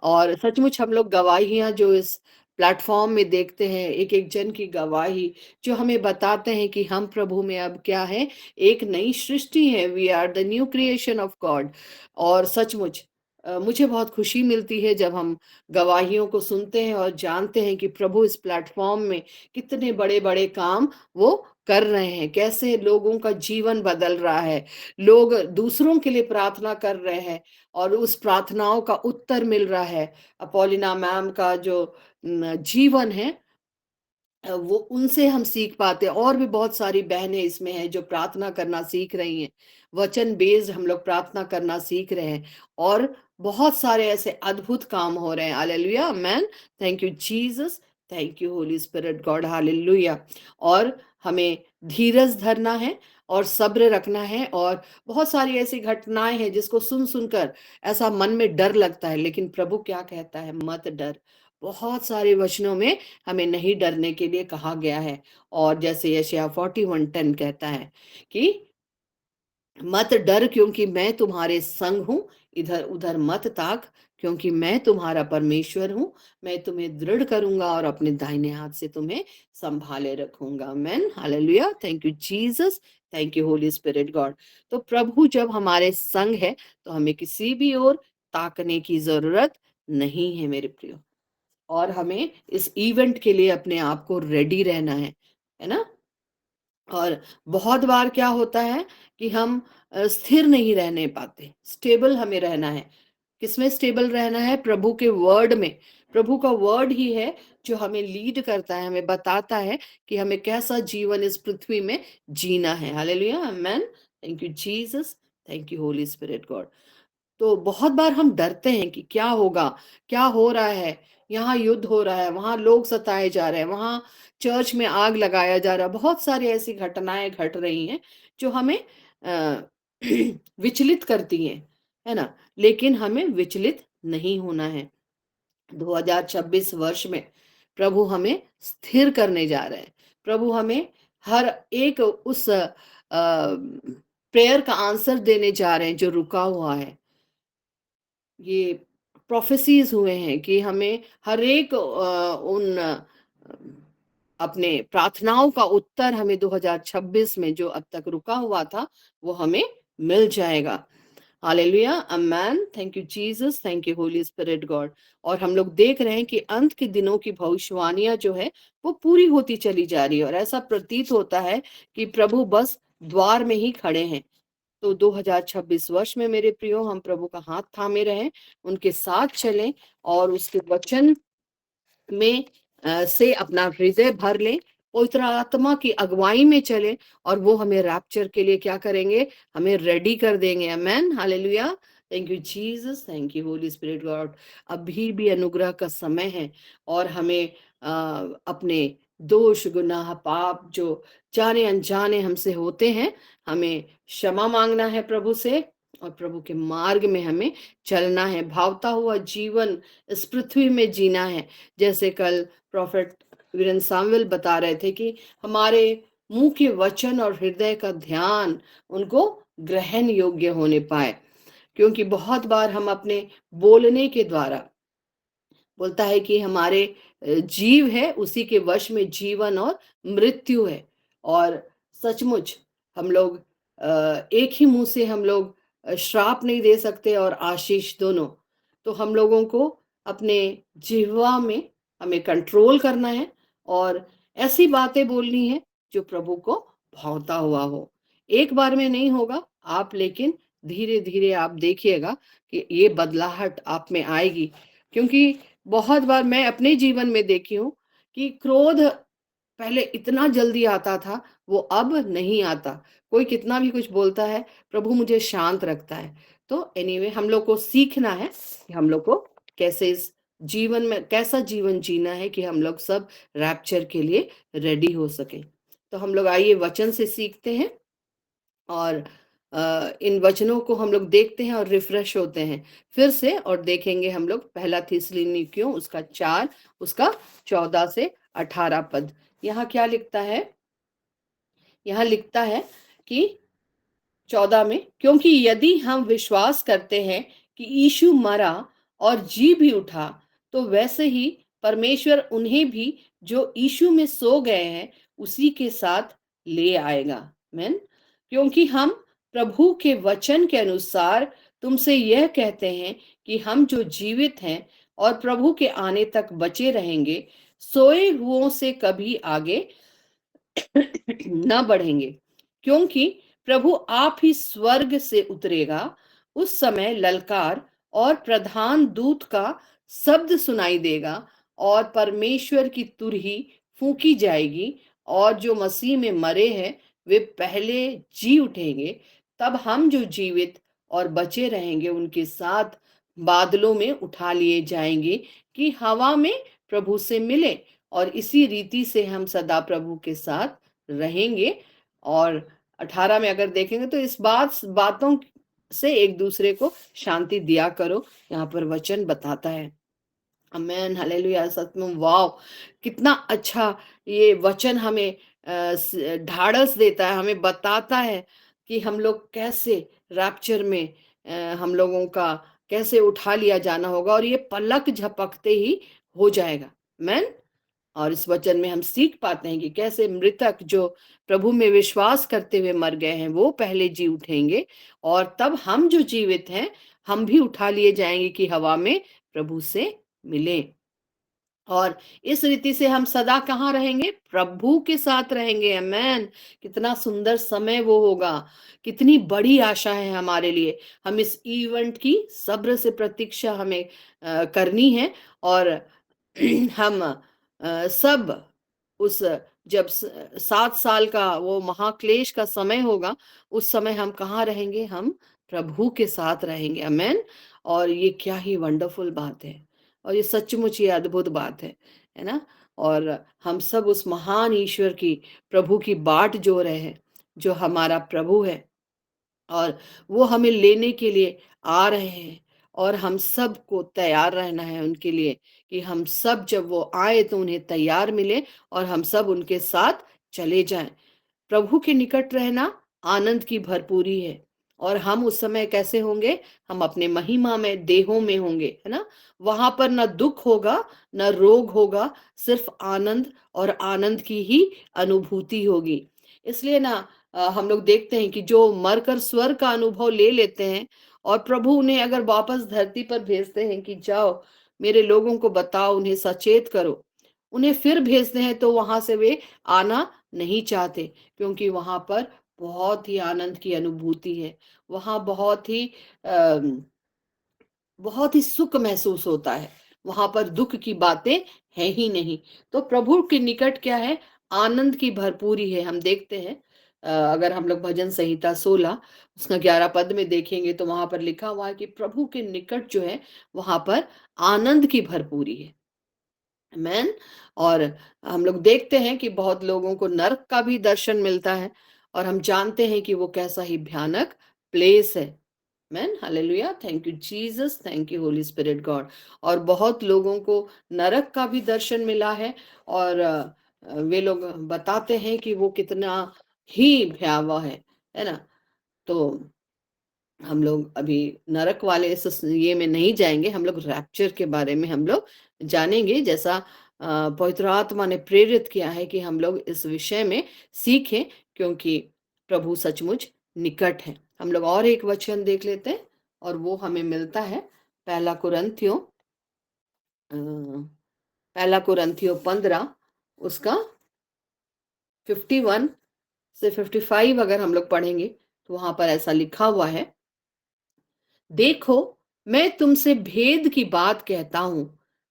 और सचमुच हम लोग गवाहियां जो इस प्लेटफॉर्म में देखते हैं, एक एक जन की गवाही जो हमें बताते हैं कि हम प्रभु में अब क्या है, एक नई सृष्टि है। We are the new creation of God. और सचमुच मुझे बहुत खुशी मिलती है जब हम गवाहियों को सुनते हैं और जानते हैं कि प्रभु इस प्लेटफॉर्म में कितने बड़े बड़े काम वो कर रहे हैं, कैसे लोगों का जीवन बदल रहा है, लोग दूसरों के लिए प्रार्थना कर रहे हैं और उस प्रार्थनाओं का उत्तर मिल रहा है। अपोलिना मैम का जो जीवन है, वो उनसे हम सीख पाते हैं। और भी बहुत सारी बहनें इसमें हैं जो प्रार्थना करना सीख रही हैं, वचन बेस्ड हम लोग प्रार्थना करना सीख रहे हैं और बहुत सारे ऐसे अद्भुत काम हो रहे हैं। Hallelujah, amen, thank you Jesus, thank you Holy Spirit God, hallelujah. और हमें धीरज धरना है और सब्र रखना है। और बहुत सारी ऐसी घटनाएं हैं जिसको सुन सुनकर ऐसा मन में डर लगता है, लेकिन प्रभु क्या कहता है? मत डर। बहुत सारे वचनों में हमें नहीं डरने के लिए कहा गया है। और जैसे यशायाह 41:10 कहता है कि मत डर क्योंकि मैं तुम्हारे संग हूं, इधर उधर मत ताक क्योंकि मैं तुम्हारा परमेश्वर हूं, मैं तुम्हें दृढ़ करूंगा और अपने दाहिने हाथ से तुम्हें संभाले रखूंगा। Amen, hallelujah, thank you Jesus, thank you Holy Spirit God. तो प्रभु जब हमारे संग है तो हमें किसी भी ओर ताकने की जरूरत नहीं है मेरे प्रियो। और हमें इस इवेंट के लिए अपने आप को रेडी रहना है ना? और बहुत बार क्या होता है कि हम स्थिर नहीं रहने पाते, स्टेबल हमें रहना है। किसमें स्टेबल रहना है? प्रभु के वर्ड में। प्रभु का वर्ड ही है जो हमें लीड करता है, हमें बताता है कि हमें कैसा जीवन इस पृथ्वी में जीना है। Hallelujah, amen, thank you Jesus, thank you Holy Spirit God. तो बहुत बार हम डरते हैं कि क्या होगा, क्या हो रहा है, यहाँ युद्ध हो रहा है, वहां लोग सताए जा रहे हैं, वहां चर्च में आग लगाया जा रहा है। बहुत सारी ऐसी घटनाएं घट रही हैं जो हमें अ, विचलित करती हैं, है ना? लेकिन हमें विचलित नहीं होना है। 2026 वर्ष में प्रभु हमें स्थिर करने जा रहे हैं। प्रभु हमें हर एक उस प्रेयर का आंसर देने जा रहे हैं जो रुका हुआ है। ये प्रोफेसीज हुए हैं कि हमें हर एक उन अपने प्रार्थनाओं का उत्तर हमें 2026 में जो अब तक रुका हुआ था वो हमें मिल जाएगा। Hallelujah, amen. Thank you Jesus, thank you Holy Spirit God. और हम लोग देख रहे हैं कि अंत के दिनों की भविष्यवाणियां जो है वो पूरी होती चली जा रही है, और ऐसा प्रतीत होता है कि प्रभु बस द्वार में ही खड़े हैं। तो 2026 वर्ष में मेरे प्रियो, हम प्रभु का हाथ थामे रहें, उनके साथ चलें और उसके वचन में से अपना हृदय भर लें, पवित्र आत्मा की अगुवाई में चलें, और वो हमें रैप्चर के लिए क्या करेंगे, हमें रेडी कर देंगे। Amen, hallelujah. Thank you Jesus, thank you Holy Spirit God. अभी भी अनुग्रह का समय है, और हमें अपने दोष, गुनाह, पाप जो जाने अनजाने हमसे होते हैं, हमें क्षमा मांगना है प्रभु से, और प्रभु के मार्ग में हमें चलना है, भावता हुआ जीवन इस पृथ्वी में जीना है। जैसे कल प्रॉफेट वीरेंद्र सामवेल बता रहे थे कि हमारे मुंह के वचन और हृदय का ध्यान उनको ग्रहण योग्य होने पाए, क्योंकि बहुत बार हम अपने बोलने के द्वारा, बोलता है कि हमारे जीव है उसी के वश में जीवन और मृत्यु है। और सचमुच हम लोग एक ही मुंह से हम लोग श्राप नहीं दे सकते और आशीष दोनों। तो हम लोगों को अपने जिह्वा में हमें कंट्रोल करना है, और ऐसी बातें बोलनी है जो प्रभु को भावता हुआ हो। एक बार में नहीं होगा आप, लेकिन धीरे धीरे आप देखिएगा कि ये बदलाहट आप में आएगी। क्योंकि बहुत बार मैं अपने जीवन में देखी हूँ कि क्रोध पहले इतना जल्दी आता था, वो अब नहीं आता। कोई कितना भी कुछ बोलता है, प्रभु मुझे शांत रखता है। तो एनीवे, हम लोग को सीखना है कि हम लोग को कैसे इस जीवन में कैसा जीवन जीना है कि हम लोग सब रैप्चर के लिए रेडी हो सके। तो हम लोग आइए वचन से सीखते हैं, और इन वचनों को हम लोग देखते हैं और रिफ्रेश होते हैं फिर से, और देखेंगे हम लोग पहला थिस्सलुनीकियों उसका 4 उसका 14 से 18 पद। यहाँ क्या लिखता है? यहाँ लिखता है कि 14 में, क्योंकि यदि हम विश्वास करते हैं कि यीशु मरा और जी भी उठा, तो वैसे ही परमेश्वर उन्हें भी जो यीशु में सो गए हैं उसी के साथ ले आएगा। आमीन। क्योंकि हम प्रभु के वचन के अनुसार तुमसे यह कहते हैं कि हम जो जीवित हैं और प्रभु के आने तक बचे रहेंगे, सोए हुओं से कभी आगे न बढ़ेंगे। क्योंकि प्रभु आप ही स्वर्ग से उतरेगा, उस समय ललकार और प्रधान दूत का शब्द सुनाई देगा, और परमेश्वर की तुरही फूंकी जाएगी, और जो मसीह में मरे हैं वे पहले जी उठेंगे। तब हम जो जीवित और बचे रहेंगे उनके साथ बादलों में उठा लिए जाएंगे कि हवा में प्रभु से मिले, और इसी रीति से हम सदा प्रभु के साथ रहेंगे। और 18 में अगर देखेंगे तो इस बातों से एक दूसरे को शांति दिया करो, यहाँ पर वचन बताता है। Amen, hallelujah. सच में वाव, कितना अच्छा ये वचन हमें ढाढ़स देता है, हमें बताता है कि हम लोग कैसे रैप्चर में हम लोगों का कैसे उठा लिया जाना होगा, और ये पलक झपकते ही हो जाएगा। आमेन। और इस वचन में हम सीख पाते हैं कि कैसे मृतक जो प्रभु में विश्वास करते हुए मर गए हैं वो पहले जी उठेंगे, और तब हम जो जीवित हैं हम भी उठा लिए जाएंगे कि हवा में प्रभु से मिले। और इस रीति से हम सदा कहाँ रहेंगे? प्रभु के साथ रहेंगे। आमेन। कितना सुंदर समय वो होगा, कितनी बड़ी आशा है हमारे लिए। हम इस इवेंट की सब्र से प्रतीक्षा हमें करनी है, और हम सब उस जब 7 साल का वो महाक्लेश का समय होगा, उस समय हम कहाँ रहेंगे? हम प्रभु के साथ रहेंगे। आमेन। और ये क्या ही वंडरफुल बात है, और ये सचमुच ये अद्भुत बात है ना? और हम सब उस महान ईश्वर की, प्रभु की बाट जो रहे हैं, जो हमारा प्रभु है, और वो हमें लेने के लिए आ रहे हैं, और हम सबको तैयार रहना है उनके लिए कि हम सब जब वो आए तो उन्हें तैयार मिले, और हम सब उनके साथ चले जाएं। प्रभु के निकट रहना आनंद की भरपूरी है, और हम उस समय कैसे होंगे? हम अपने महिमा में, देहों में होंगे, है ना? वहां पर न दुख होगा, न रोग होगा, सिर्फ आनंद और आनंद की ही अनुभूति होगी। इसलिए ना हम लोग देखते हैं कि जो मरकर स्वर्ग का अनुभव ले लेते हैं और प्रभु उन्हें अगर वापस धरती पर भेजते हैं कि जाओ मेरे लोगों को बताओ, उन्हें सचेत करो, उन्हें फिर भेजते हैं तो वहां से वे आना नहीं चाहते, क्योंकि वहां पर बहुत ही आनंद की अनुभूति है। वहां बहुत ही सुख महसूस होता है। वहां पर दुख की बातें है ही नहीं। तो प्रभु के निकट क्या है? आनंद की भरपूरी है। हम देखते हैं अगर हम लोग भजन संहिता 16 उसका 11 पद में देखेंगे तो वहां पर लिखा हुआ है कि प्रभु के निकट जो है वहां पर आनंद की भरपूरी है। आमेन। और हम लोग देखते हैं कि बहुत लोगों को नर्क का भी दर्शन मिलता है और हम जानते हैं कि वो कैसा ही भयानक प्लेस है। Amen, hallelujah, thank you Jesus, thank you Holy Spirit God. और बहुत लोगों को नरक का भी दर्शन मिला है और वे लोग बताते हैं कि वो कितना ही भयावह है ना? तो हम लोग अभी नरक वाले इस ये में नहीं जाएंगे, हम लोग रैप्चर के बारे में हम लोग जानेंगे, जैसा पवित्र आत्मा ने प्रेरित किया है कि हम लोग इस विषय में सीखें, क्योंकि प्रभु सचमुच निकट है। हम लोग और एक वचन देख लेते हैं और वो हमें मिलता है पहला कुरिन्थियों 15 उसका 51 से 55 अगर हम लोग पढ़ेंगे तो वहां पर ऐसा लिखा हुआ है, देखो मैं तुमसे भेद की बात कहता हूं,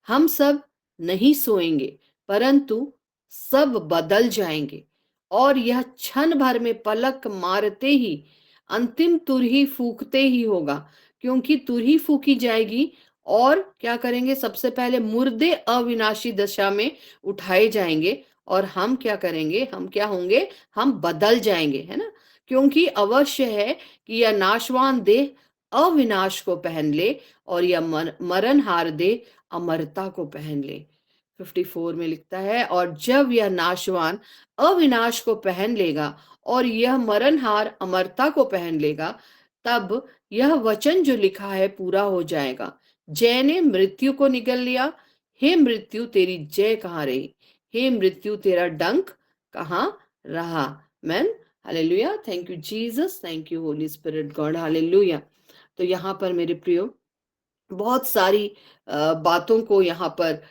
हम सब नहीं सोएंगे परंतु सब बदल जाएंगे, और यह क्षण भर में पलक मारते ही अंतिम तुरही फूकते ही होगा। क्योंकि तुरही फूकी जाएगी और क्या करेंगे? सबसे पहले मुर्दे अविनाशी दशा में उठाए जाएंगे और हम क्या करेंगे? हम क्या होंगे? हम बदल जाएंगे, है ना? क्योंकि अवश्य है कि यह नाशवान देह अविनाश को पहन ले और यह मरणहार दे अमरता को पहन ले। 54 में लिखता है, और जब यह नाशवान अविनाश को पहन लेगा और यह मरणहार अमरता को पहन लेगा, तब यह वचन जो लिखा है पूरा हो जाएगा, जय ने मृत्यु को निगल लिया, हे मृत्यु तेरी जय कहाँ रही, हे मृत्यु तेरा डंक कहाँ रहा। Man, hallelujah, thank you Jesus, thank you Holy Spirit God, hallelujah. तो यहाँ पर मेरे प्रियो बहुत सारी बातों को यहाँ पर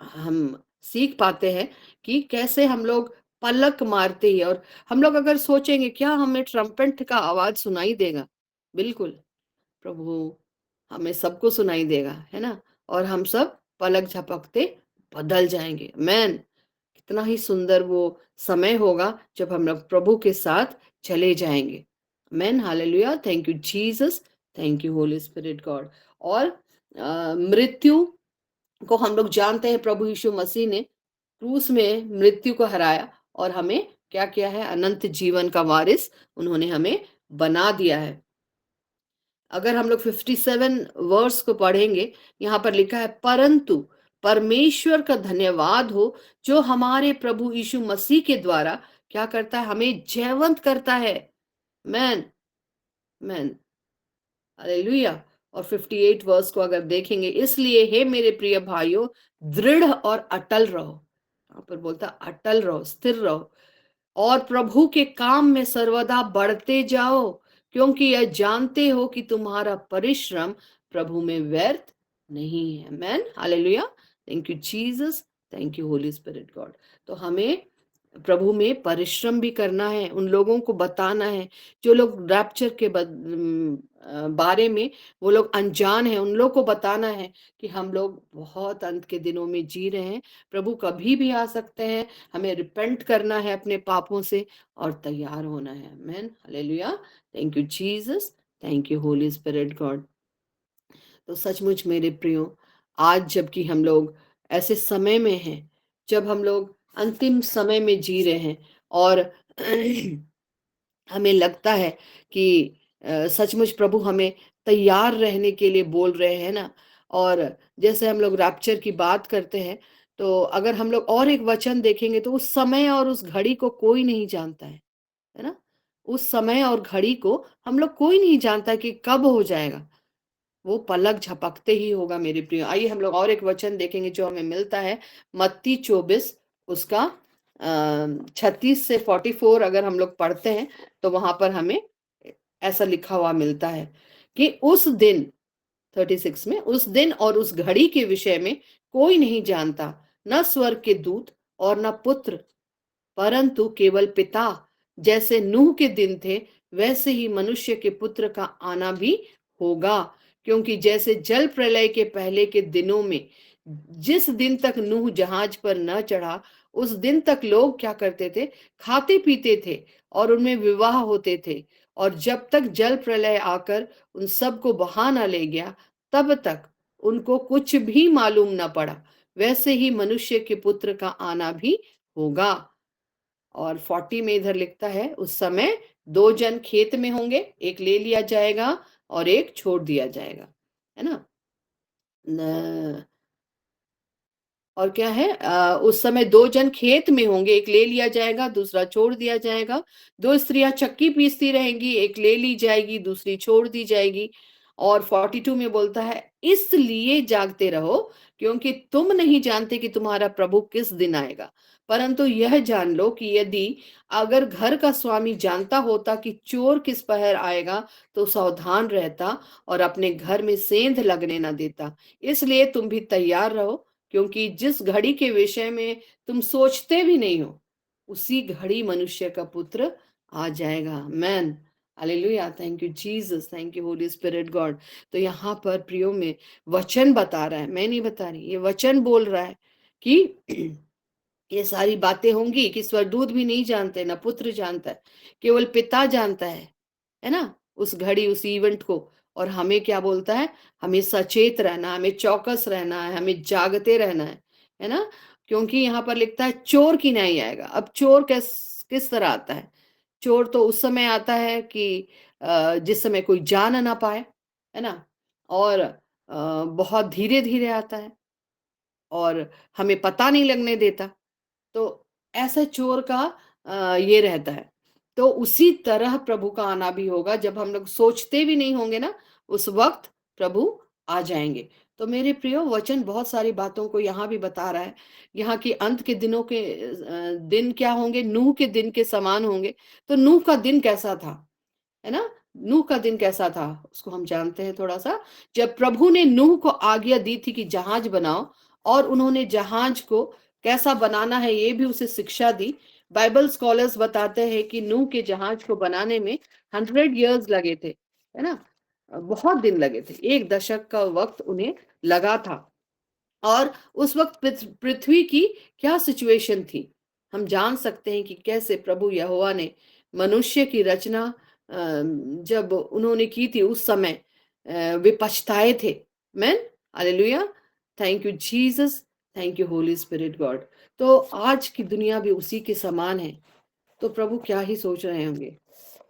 हम सीख पाते हैं कि कैसे हम लोग पलक मारते ही, और हम लोग अगर सोचेंगे क्या हमें ट्रम्पेट का आवाज सुनाई देगा? बिल्कुल, प्रभु हमें सबको सुनाई देगा, है ना? और हम सब पलक झपकते बदल जाएंगे। मैन, कितना ही सुंदर वो समय होगा जब हम लोग प्रभु के साथ चले जाएंगे। Man, hallelujah, thank you Jesus, thank you Holy Spirit God. और मृत्यु को हम लोग जानते हैं, प्रभु यीशु मसीह ने क्रूस में मृत्यु को हराया और हमें क्या किया है? अनंत जीवन का वारिस उन्होंने हमें बना दिया है। अगर हम लोग 57 वर्स को पढ़ेंगे, यहाँ पर लिखा है, परंतु परमेश्वर का धन्यवाद हो जो हमारे प्रभु यीशु मसीह के द्वारा क्या करता है? हमें जयवंत करता है। Man, man, hallelujah. और 58 वर्स को अगर देखेंगे, इसलिए हे मेरे प्रिय भाइयों, दृढ़ और अटल रहो। यहाँ पर बोलता अटल रहो, स्थिर रहो, और प्रभु के काम में सर्वदा बढ़ते जाओ, क्योंकि यह जानते हो कि तुम्हारा परिश्रम प्रभु में व्यर्थ नहीं है। Man, hallelujah, thank you Jesus, thank you Holy Spirit God. तो हमें प्रभु में परिश्रम भी करना है, उन लोगों को बताना है जो लोग रैप्चर के बारे में वो लोग अनजान हैं, उन लोग को बताना है कि हम लोग बहुत अंत के दिनों में जी रहे हैं, प्रभु कभी भी आ सकते हैं, हमें रिपेंट करना है अपने पापों से और तैयार होना है। Amen, hallelujah, thank you Jesus, thank you Holy Spirit God. तो सचमुच मेरे प्रियो, आज जबकि हम लोग ऐसे समय में हैं जब हम लोग अंतिम समय में जी रहे हैं और हमें लगता है कि सचमुच प्रभु हमें तैयार रहने के लिए बोल रहे हैं ना। और जैसे हम लोग रैप्चर की बात करते हैं, तो अगर हम लोग और एक वचन देखेंगे तो उस समय और उस घड़ी को कोई नहीं जानता है ना? उस समय और घड़ी को हम लोग कोई नहीं जानता कि कब हो जाएगा, वो पलक झपकते ही होगा मेरे प्रिय। आइए हम लोग और एक वचन देखेंगे जो हमें मिलता है मत्ती 24 उसका 36 से 44 अगर हम लोग पढ़ते हैं तो वहां पर हमें ऐसा लिखा हुआ मिलता है कि उस दिन 36 में, उस दिन और उस घड़ी के विषय में कोई नहीं जानता, न स्वर्ग के दूत और न पुत्र, परंतु केवल पिता। जैसे नूह के दिन थे वैसे ही मनुष्य के पुत्र का आना भी होगा। क्योंकि जैसे जल प्रलय के पहले के दिनों में, जिस दिन तक नूह जहाज पर न चढ़ा उस दिन तक लोग क्या करते थे, खाते पीते थे और उनमें विवाह होते थे, और जब तक जल प्रलय आकर उन सबको बहा न ले गया तब तक उनको कुछ भी मालूम न पड़ा। वैसे ही मनुष्य के पुत्र का आना भी होगा। और 40 में इधर लिखता है, उस समय 2 जन खेत में होंगे, एक ले लिया जाएगा और एक छोड़ दिया जाएगा, है ना। और क्या है, उस समय 2 जन खेत में होंगे, एक ले लिया जाएगा दूसरा छोड़ दिया जाएगा। 2 स्त्रियां चक्की पीसती रहेंगी, एक ले ली जाएगी दूसरी छोड़ दी जाएगी। और 42 में बोलता है, इसलिए जागते रहो क्योंकि तुम नहीं जानते कि तुम्हारा प्रभु किस दिन आएगा। परंतु यह जान लो कि यदि अगर घर का स्वामी जानता होता कि चोर किस पहर आएगा तो सावधान रहता और अपने घर में सेंध लगने न देता। इसलिए तुम भी तैयार रहो, क्योंकि जिस घड़ी के विषय में तुम सोचते भी नहीं हो उसी घड़ी मनुष्य का पुत्र आ जाएगा। Man hallelujah, thank you Jesus, thank you Holy Spirit God. तो यहाँ पर प्रियो में वचन बता रहा है, मैं नहीं बता रही, ये वचन बोल रहा है कि ये सारी बातें होंगी कि स्वर्गदूत भी नहीं जानते, ना पुत्र जानता है, केवल पिता जानता है ना, उस घड़ी उस इवेंट को। और हमें क्या बोलता है, हमें सचेत रहना, हमें चौकस रहना है, हमें जागते रहना है ना। क्योंकि यहाँ पर लिखता है चोर की नहीं आएगा। अब चोर किस तरह आता है? चोर तो उस समय आता है कि जिस समय कोई जान ना पाए, है ना, और बहुत धीरे धीरे आता है और हमें पता नहीं लगने देता। तो ऐसा चोर का ये रहता है। तो उसी तरह प्रभु का आना भी होगा, जब हम लोग सोचते भी नहीं होंगे ना, उस वक्त प्रभु आ जाएंगे। तो मेरे प्रियो, वचन बहुत सारी बातों को यहाँ भी बता रहा है। यहाँ की अंत के दिनों के दिन क्या होंगे, नूह के दिन के समान होंगे। तो नूह का दिन कैसा था, है ना, नूह का दिन कैसा था उसको हम जानते हैं थोड़ा सा। जब प्रभु ने नूह को आज्ञा दी थी कि जहाज बनाओ, और उन्होंने जहाज को कैसा बनाना है ये भी उसे शिक्षा दी। बाइबल स्कॉलर्स बताते हैं कि नूह के जहाज को बनाने में 100 इयर्स लगे थे, है ना, बहुत दिन लगे थे, 1 दशक का वक्त उन्हें लगा था। और उस वक्त पृथ्वी की क्या सिचुएशन थी, हम जान सकते हैं कि कैसे प्रभु यहोवा ने मनुष्य की रचना जब उन्होंने की थी उस समय वे पछताए थे। Man hallelujah, thank you Jesus, thank you Holy Spirit God. तो आज की दुनिया भी उसी के समान है। तो प्रभु क्या ही सोच रहे होंगे,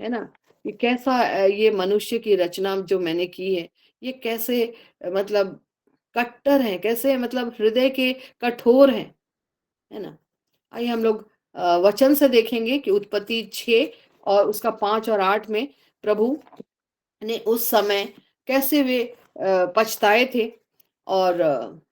है ना, कि कैसा ये मनुष्य की रचना जो मैंने की है, ये कैसे मतलब कट्टर हैं, कैसे मतलब हृदय के कठोर हैं, है ना। आइए हम लोग वचन से देखेंगे कि उत्पत्ति 6 और उसका 5 और 8 में प्रभु ने उस समय कैसे वे पछताए थे। और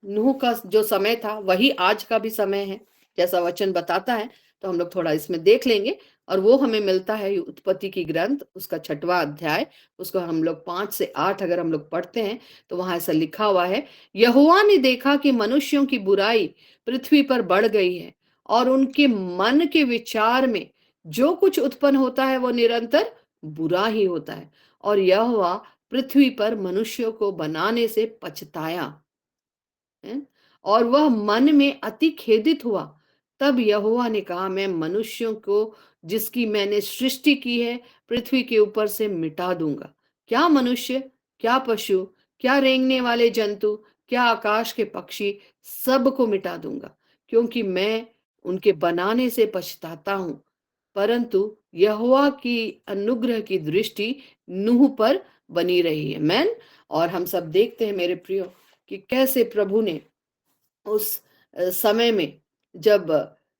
नूह का जो समय था वही आज का भी समय है, जैसा वचन बताता है। तो हम लोग थोड़ा इसमें देख लेंगे, और वो हमें मिलता है उत्पत्ति की ग्रंथ उसका 6वां अध्याय, उसको हम लोग 5 से 8 अगर हम लोग पढ़ते हैं तो वहां ऐसा लिखा हुआ है, यहोवा ने देखा कि मनुष्यों की बुराई पृथ्वी पर बढ़ गई है, और उनके मन के विचार में जो कुछ उत्पन्न होता है वो निरंतर बुरा ही होता है, और यहोवा पृथ्वी पर मनुष्यों को बनाने से पछताया है, और वह मन में अति खेदित हुआ। तब यहोवा ने कहा, मैं मनुष्यों को जिसकी मैंने सृष्टि की है पृथ्वी के ऊपर से मिटा दूंगा, क्या मनुष्य, क्या पशु, क्या रेंगने वाले जंतु, क्या आकाश के पक्षी, सबको मिटा दूंगा, क्योंकि मैं उनके बनाने से पछताता हूं। परंतु यहोवा की अनुग्रह की दृष्टि नूह पर बनी रही है। मैन और हम सब देखते हैं मेरे प्रियो कि कैसे प्रभु ने उस समय में जब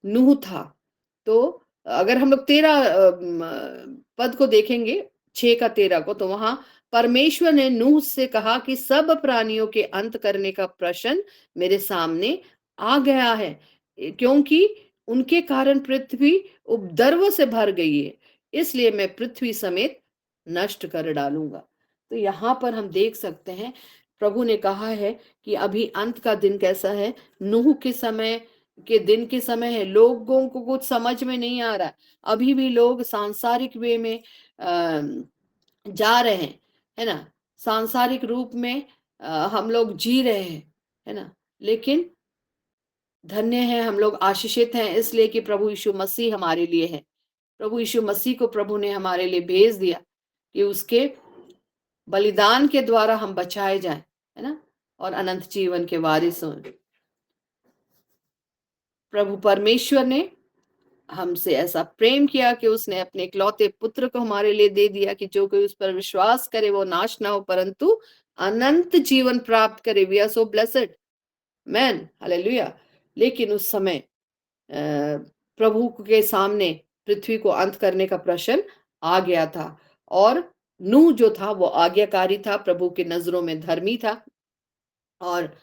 नूह था, तो अगर हम लोग 13 पद को देखेंगे 6 का 13 को, तो वहां परमेश्वर ने नूह से कहा कि सब प्राणियों के अंत करने का प्रश्न मेरे सामने आ गया है, क्योंकि उनके कारण पृथ्वी उपद्रव से भर गई है, इसलिए मैं पृथ्वी समेत नष्ट कर डालूंगा। तो यहाँ पर हम देख सकते हैं प्रभु ने कहा है कि अभी अंत का दिन कैसा है, नूह के समय के दिन के समय है, लोगों को कुछ समझ में नहीं आ रहा, अभी भी लोग सांसारिक वे में जा रहे हैं, है ना, सांसारिक रूप में हम लोग जी रहे हैं, है ना, लेकिन धन्य है, हम लोग आशीषित हैं इसलिए कि प्रभु यीशु मसीह हमारे लिए है। प्रभु यीशु मसीह को प्रभु ने हमारे लिए भेज दिया कि उसके बलिदान के द्वारा हम बचाए जाएं, है ना, और अनंत जीवन के वारिस हों। प्रभु परमेश्वर ने हमसे ऐसा प्रेम किया कि उसने अपने इकलौते पुत्र को हमारे लिए दे दिया कि जो कोई उस पर विश्वास करे वो नाश ना हो परंतु अनंत जीवन प्राप्त करे। We are so blessed, man, hallelujah. लेकिन उस समय प्रभु के सामने पृथ्वी को अंत करने का प्रश्न आ गया था, और नूह जो था वो आज्ञाकारी था, प्रभु की नजरों में धर्मी था। और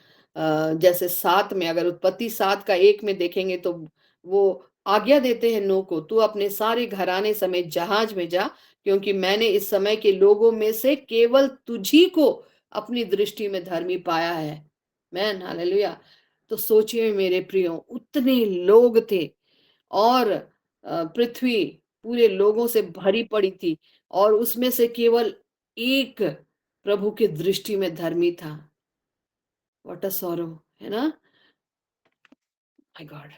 जैसे 7 में, अगर उत्पत्ति 7 का 1 में देखेंगे तो वो आज्ञा देते हैं नूह को, तू अपने सारे घराने समेत जहाज में जा, क्योंकि मैंने इस समय के लोगों में से केवल तुझी को अपनी दृष्टि में धर्मी पाया है। Man, hallelujah. तो सोचिए मेरे प्रियो, उतने लोग थे और पृथ्वी पूरे लोगों से भरी पड़ी थी, और उसमें से केवल एक प्रभु की दृष्टि में धर्मी था। व्हाट अ सॉरो, है ना, माय गॉड।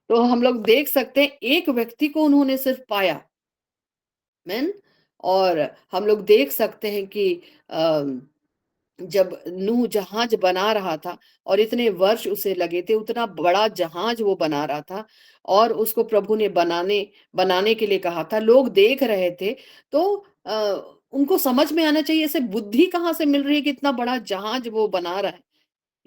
तो हम लोग देख सकते हैं एक व्यक्ति को उन्होंने सिर्फ पाया, मैन। और हम लोग देख सकते हैं कि जब नूह जहाज बना रहा था और इतने वर्ष उसे लगे थे, उतना बड़ा जहाज वो बना रहा था, और उसको प्रभु ने बनाने के लिए कहा था, लोग देख रहे थे। तो उनको समझ में आना चाहिए इसे बुद्धि कहाँ से मिल रही है कि इतना बड़ा जहाज वो बना रहा है।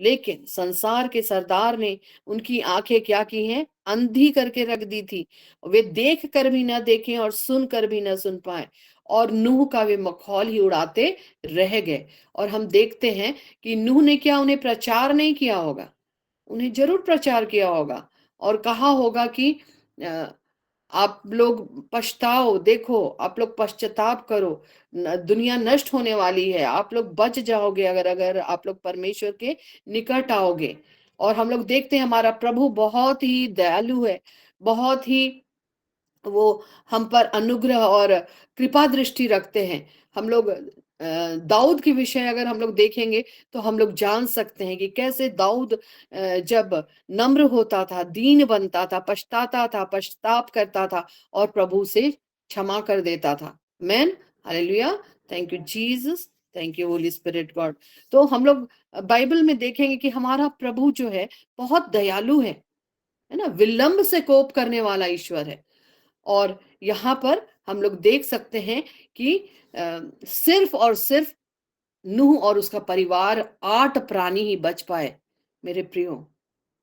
लेकिन संसार के सरदार ने उनकी आंखें क्या की हैं, अंधी करके रख दी थी, वे देख कर भी ना देखें और सुन कर भी ना सुन पाए, और नूह का वे मखौल ही उड़ाते रह गए। और हम देखते हैं कि नूह ने क्या उन्हें प्रचार नहीं किया होगा, उन्हें जरूर प्रचार किया होगा और कहा होगा कि आप लोग पछताओ, देखो आप लोग पश्चाताप करो, दुनिया नष्ट होने वाली है, आप लोग बच जाओगे अगर अगर आप लोग परमेश्वर के निकट आओगे। और हम लोग देखते हैं हमारा प्रभु बहुत ही दयालु है, बहुत ही वो हम पर अनुग्रह और कृपा दृष्टि रखते हैं। हम लोग दाऊद के विषय अगर हम लोग देखेंगे तो हम लोग जान सकते हैं कि कैसे दाऊद जब नम्र होता था, दीन बनता था, पछताता था, पश्चाताप करता था और प्रभु से क्षमा कर देता था। Man, hallelujah, thank you Jesus, thank you Holy Spirit God. तो हम लोग बाइबल में देखेंगे कि हमारा प्रभु जो है बहुत दयालु है ना, विलंब से कोप करने वाला ईश्वर है। और यहाँ पर हम लोग देख सकते हैं कि सिर्फ और सिर्फ नूह और उसका परिवार 8 प्राणी ही बच पाए। मेरे प्रियो,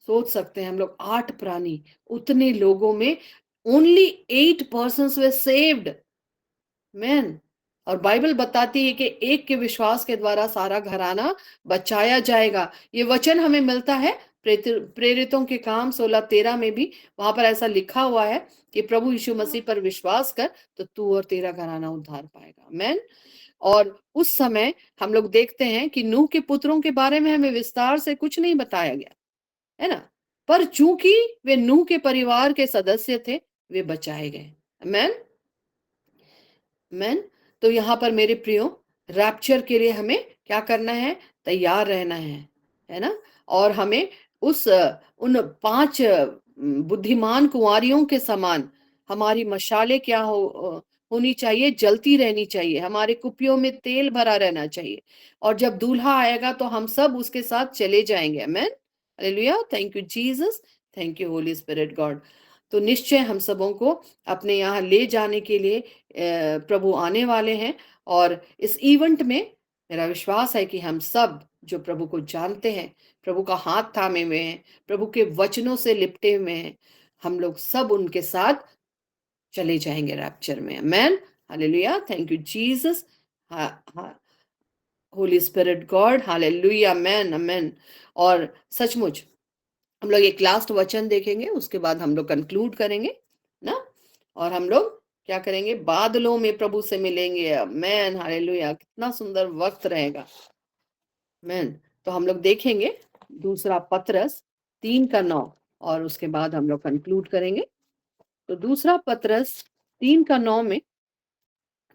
सोच सकते हैं हम लोग 8 प्राणी, उतने लोगों में ओनली 8 पर्सन्स वे सेव्ड, मैन। और बाइबल बताती है कि एक के विश्वास के द्वारा सारा घराना बचाया जाएगा। ये वचन हमें मिलता है प्रेरितों के काम 16:13 में भी, वहां पर ऐसा लिखा हुआ है कि प्रभु यीशु मसीह पर विश्वास कर तो तू और तेरा घराना उद्धार पाएगा, मैन। और उस समय हम लोग देखते हैं कि नूह के पुत्रों के बारे में हमें विस्तार से कुछ नहीं बताया गया, है ना, पर चूंकि वे नूह के परिवार के सदस्य थे, वे बचाए गए, मैन, मैन। तो यहाँ पर मेरे प्रियो, रैप्चर के लिए हमें क्या करना है, तैयार रहना है ना। और हमें उन 5 बुद्धिमान कुंवारियों के समान हमारी मशाले क्या होनी चाहिए, जलती रहनी चाहिए, हमारे कुपियों में तेल भरा रहना चाहिए, और जब दूल्हा आएगा तो हम सब उसके साथ चले जाएंगे, amen, hallelujah, thank you Jesus, thank you Holy Spirit God. तो निश्चय हम सबों को अपने यहाँ ले जाने के लिए प्रभु आने वाले हैं, और इस इवेंट में मेरा विश्वास है कि हम सब जो प्रभु को जानते हैं, प्रभु का हाथ थामे हुए हैं, प्रभु के वचनों से लिपटे हुए हैं, हम लोग सब उनके साथ चले जाएंगे रैप्चर में, amen, hallelujah, thank you Jesus, Holy Spirit God, hallelujah, amen amen. और सचमुच हम लोग एक लास्ट वचन देखेंगे, उसके बाद हम लोग कंक्लूड करेंगे ना, और हम लोग क्या करेंगे, बादलों में प्रभु से मिलेंगे। आमेन, हालेलुया, कितना सुंदर वक्त रहेगा। आमेन। तो हम लोग देखेंगे दूसरा पतरस 3:9, और उसके बाद हम लोग कंक्लूड करेंगे। तो दूसरा पतरस 3:9 में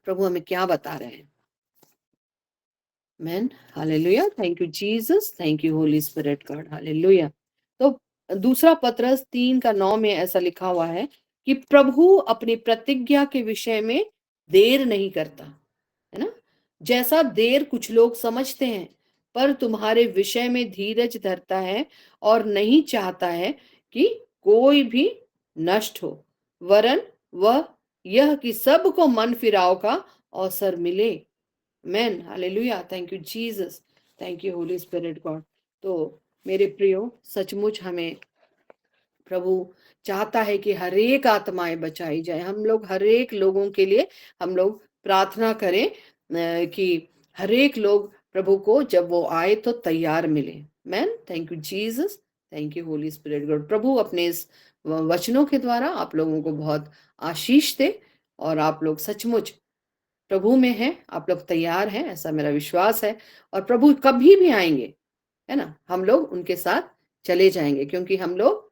प्रभु हमें क्या बता रहे हैं। Amen, hallelujah, thank you Jesus, thank you Holy Spirit God, hallelujah. तो दूसरा पतरस 3:9 में ऐसा लिखा हुआ है कि प्रभु अपनी प्रतिज्ञा के विषय में देर नहीं करता, है ना, जैसा देर कुछ लोग समझते हैं, पर तुम्हारे विषय में धीरज धरता है और नहीं चाहता है कि कोई भी नष्ट हो, वरन वह यह कि सबको मन फिराव का अवसर मिले। Man, hallelujah, thank you Jesus, thank you Holy Spirit God. तो मेरे प्रियो, सचमुच हमें प्रभु चाहता है कि हर एक आत्माएं बचाई जाए। हम लोग हर एक लोगों के लिए हम लोग प्रार्थना करें कि हर एक लोग प्रभु को जब वो आए तो तैयार मिले। Amen, thank you Jesus, thank you Holy Spirit God. प्रभु अपने इस वचनों के द्वारा आप लोगों को बहुत आशीष दे, और आप लोग सचमुच प्रभु में हैं, आप लोग तैयार हैं, ऐसा मेरा विश्वास है। और प्रभु कभी भी आएंगे, है ना, हम लोग उनके साथ चले जाएंगे, क्योंकि हम लोग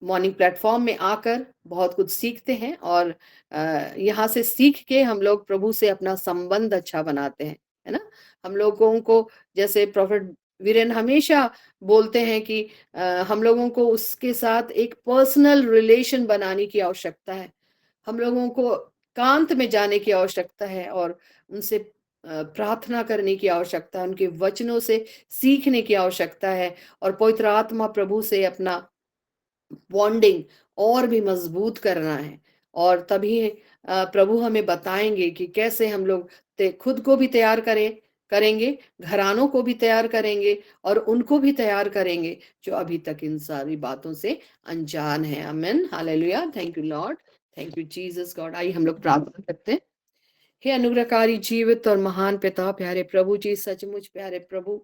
मॉर्निंग प्लेटफॉर्म में आकर बहुत कुछ सीखते हैं, और यहाँ से सीख के हम लोग प्रभु से अपना संबंध अच्छा बनाते हैं, है ना। हम लोगों को, जैसे प्रोफेट वीरेन हमेशा बोलते हैं कि हम लोगों को उसके साथ एक पर्सनल रिलेशन बनाने की आवश्यकता है। हम लोगों को कांत में जाने की आवश्यकता है, और उनसे प्रार्थना करने की आवश्यकता है, उनके वचनों से सीखने की आवश्यकता है, और पवित्र आत्मा प्रभु से अपना बॉन्डिंग और भी मजबूत करना है। और तभी प्रभु हमें बताएंगे कि कैसे हम लोग खुद को भी तैयार करेंगे, घरानों को भी तैयार करेंगे, और उनको भी तैयार करेंगे जो अभी तक इन सारी बातों से अनजान है। Amen, hallelujah, thank you Lord, thank you Jesus God. आइए हम लोग प्रार्थना करते हैं। हे अनुग्रहकारी, जीवित और महान पिता, प्यारे प्रभु जी, सचमुच प्यारे प्रभु,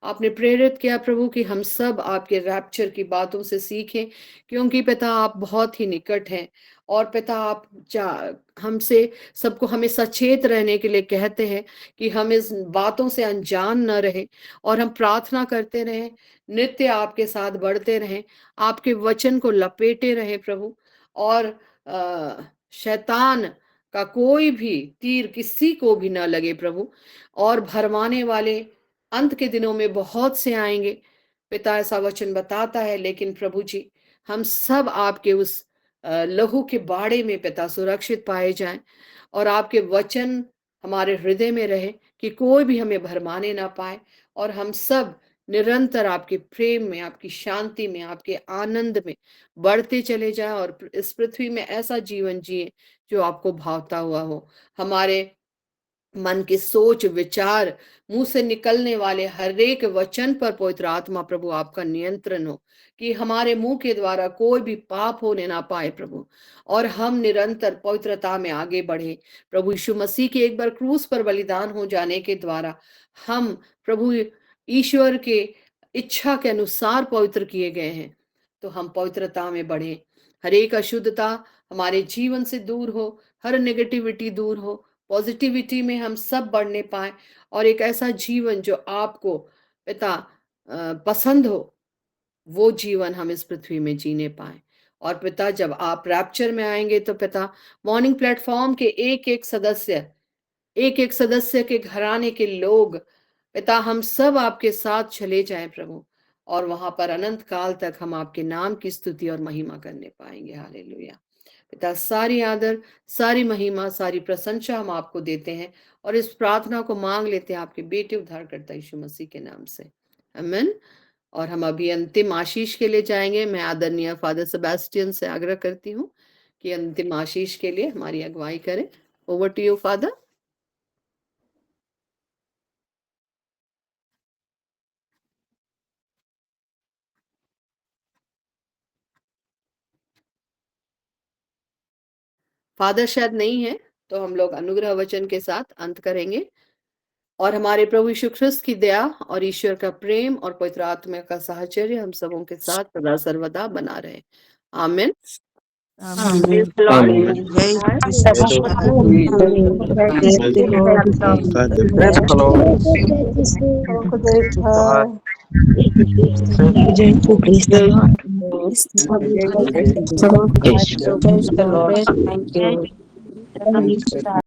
आपने प्रेरित किया प्रभु कि हम सब आपके रैप्चर की बातों से सीखें, क्योंकि पिता आप बहुत ही निकट हैं। और पिता आप हमसे सबको हमें सचेत रहने के लिए कहते हैं कि हम इस बातों से अनजान न रहे, और हम प्रार्थना करते रहें, नित्य आपके साथ बढ़ते रहें, आपके वचन को लपेटे रहे प्रभु। और शैतान का कोई भी तीर किसी को भी ना लगे प्रभु। और भरमाने वाले अंत के दिनों में बहुत से आएंगे, पिता ऐसा वचन बताता है, लेकिन प्रभु जी हम सब आपके उस लहू के बाड़े में पिता सुरक्षित पाए जाएं, और आपके वचन हमारे हृदय में रहे कि कोई भी हमें भरमाने ना पाए, और हम सब निरंतर आपके प्रेम में, आपकी शांति में, आपके आनंद में बढ़ते चले जाएं, और इस पृथ्वी में ऐसा जीवन जिए जो आपको भावता हुआ हो। हमारे मन के सोच विचार, मुंह से निकलने वाले हर एक वचन पर पवित्र आत्मा प्रभु आपका नियंत्रण हो, कि हमारे मुंह के द्वारा कोई भी पाप होने ना पाए प्रभु, और हम निरंतर पवित्रता में आगे बढ़े। प्रभु यीशु मसीह के एक बार क्रूस पर बलिदान हो जाने के द्वारा हम प्रभु ईश्वर के इच्छा के अनुसार पवित्र किए गए हैं। तो हम पवित्रता में बढ़े, हर एक अशुद्धता हमारे जीवन से दूर हो, हर नेगेटिविटी दूर हो, पॉजिटिविटी में हम सब बढ़ने पाए, और एक ऐसा जीवन जो आपको पिता पसंद हो, वो जीवन हम इस पृथ्वी में जीने पाए। और पिता जब आप रैप्चर में आएंगे तो पिता मॉर्निंग प्लेटफॉर्म के एक एक सदस्य के घराने के लोग, पिता हम सब आपके साथ चले जाएं प्रभु, और वहां पर अनंत काल तक हम आपके नाम की स्तुति और महिमा करने पाएंगे। हालेलुया। पिता सारी आदर, सारी महिमा, सारी प्रशंसा हम आपको देते हैं, और इस प्रार्थना को मांग लेते हैं आपके बेटे उद्धारकर्ता यीशु मसीह के नाम से, आमीन। और हम अभी अंतिम आशीष के लिए जाएंगे। मैं आदरणीय फादर सेबेस्टियन से आग्रह करती हूँ कि अंतिम आशीष के लिए हमारी अगुवाई करें। Over to you father. Father शायद नहीं है। तो हम लोग अनुग्रह वचन के साथ अंत करेंगे। और हमारे प्रभु यीशु ख्रिस्त की दया और ईश्वर का प्रेम और पवित्र आत्मा का साहचर्य हम सबों के साथ सदा सर्वदा बना रहे। आमीन। आमीन। Praise the Lord. Thank you.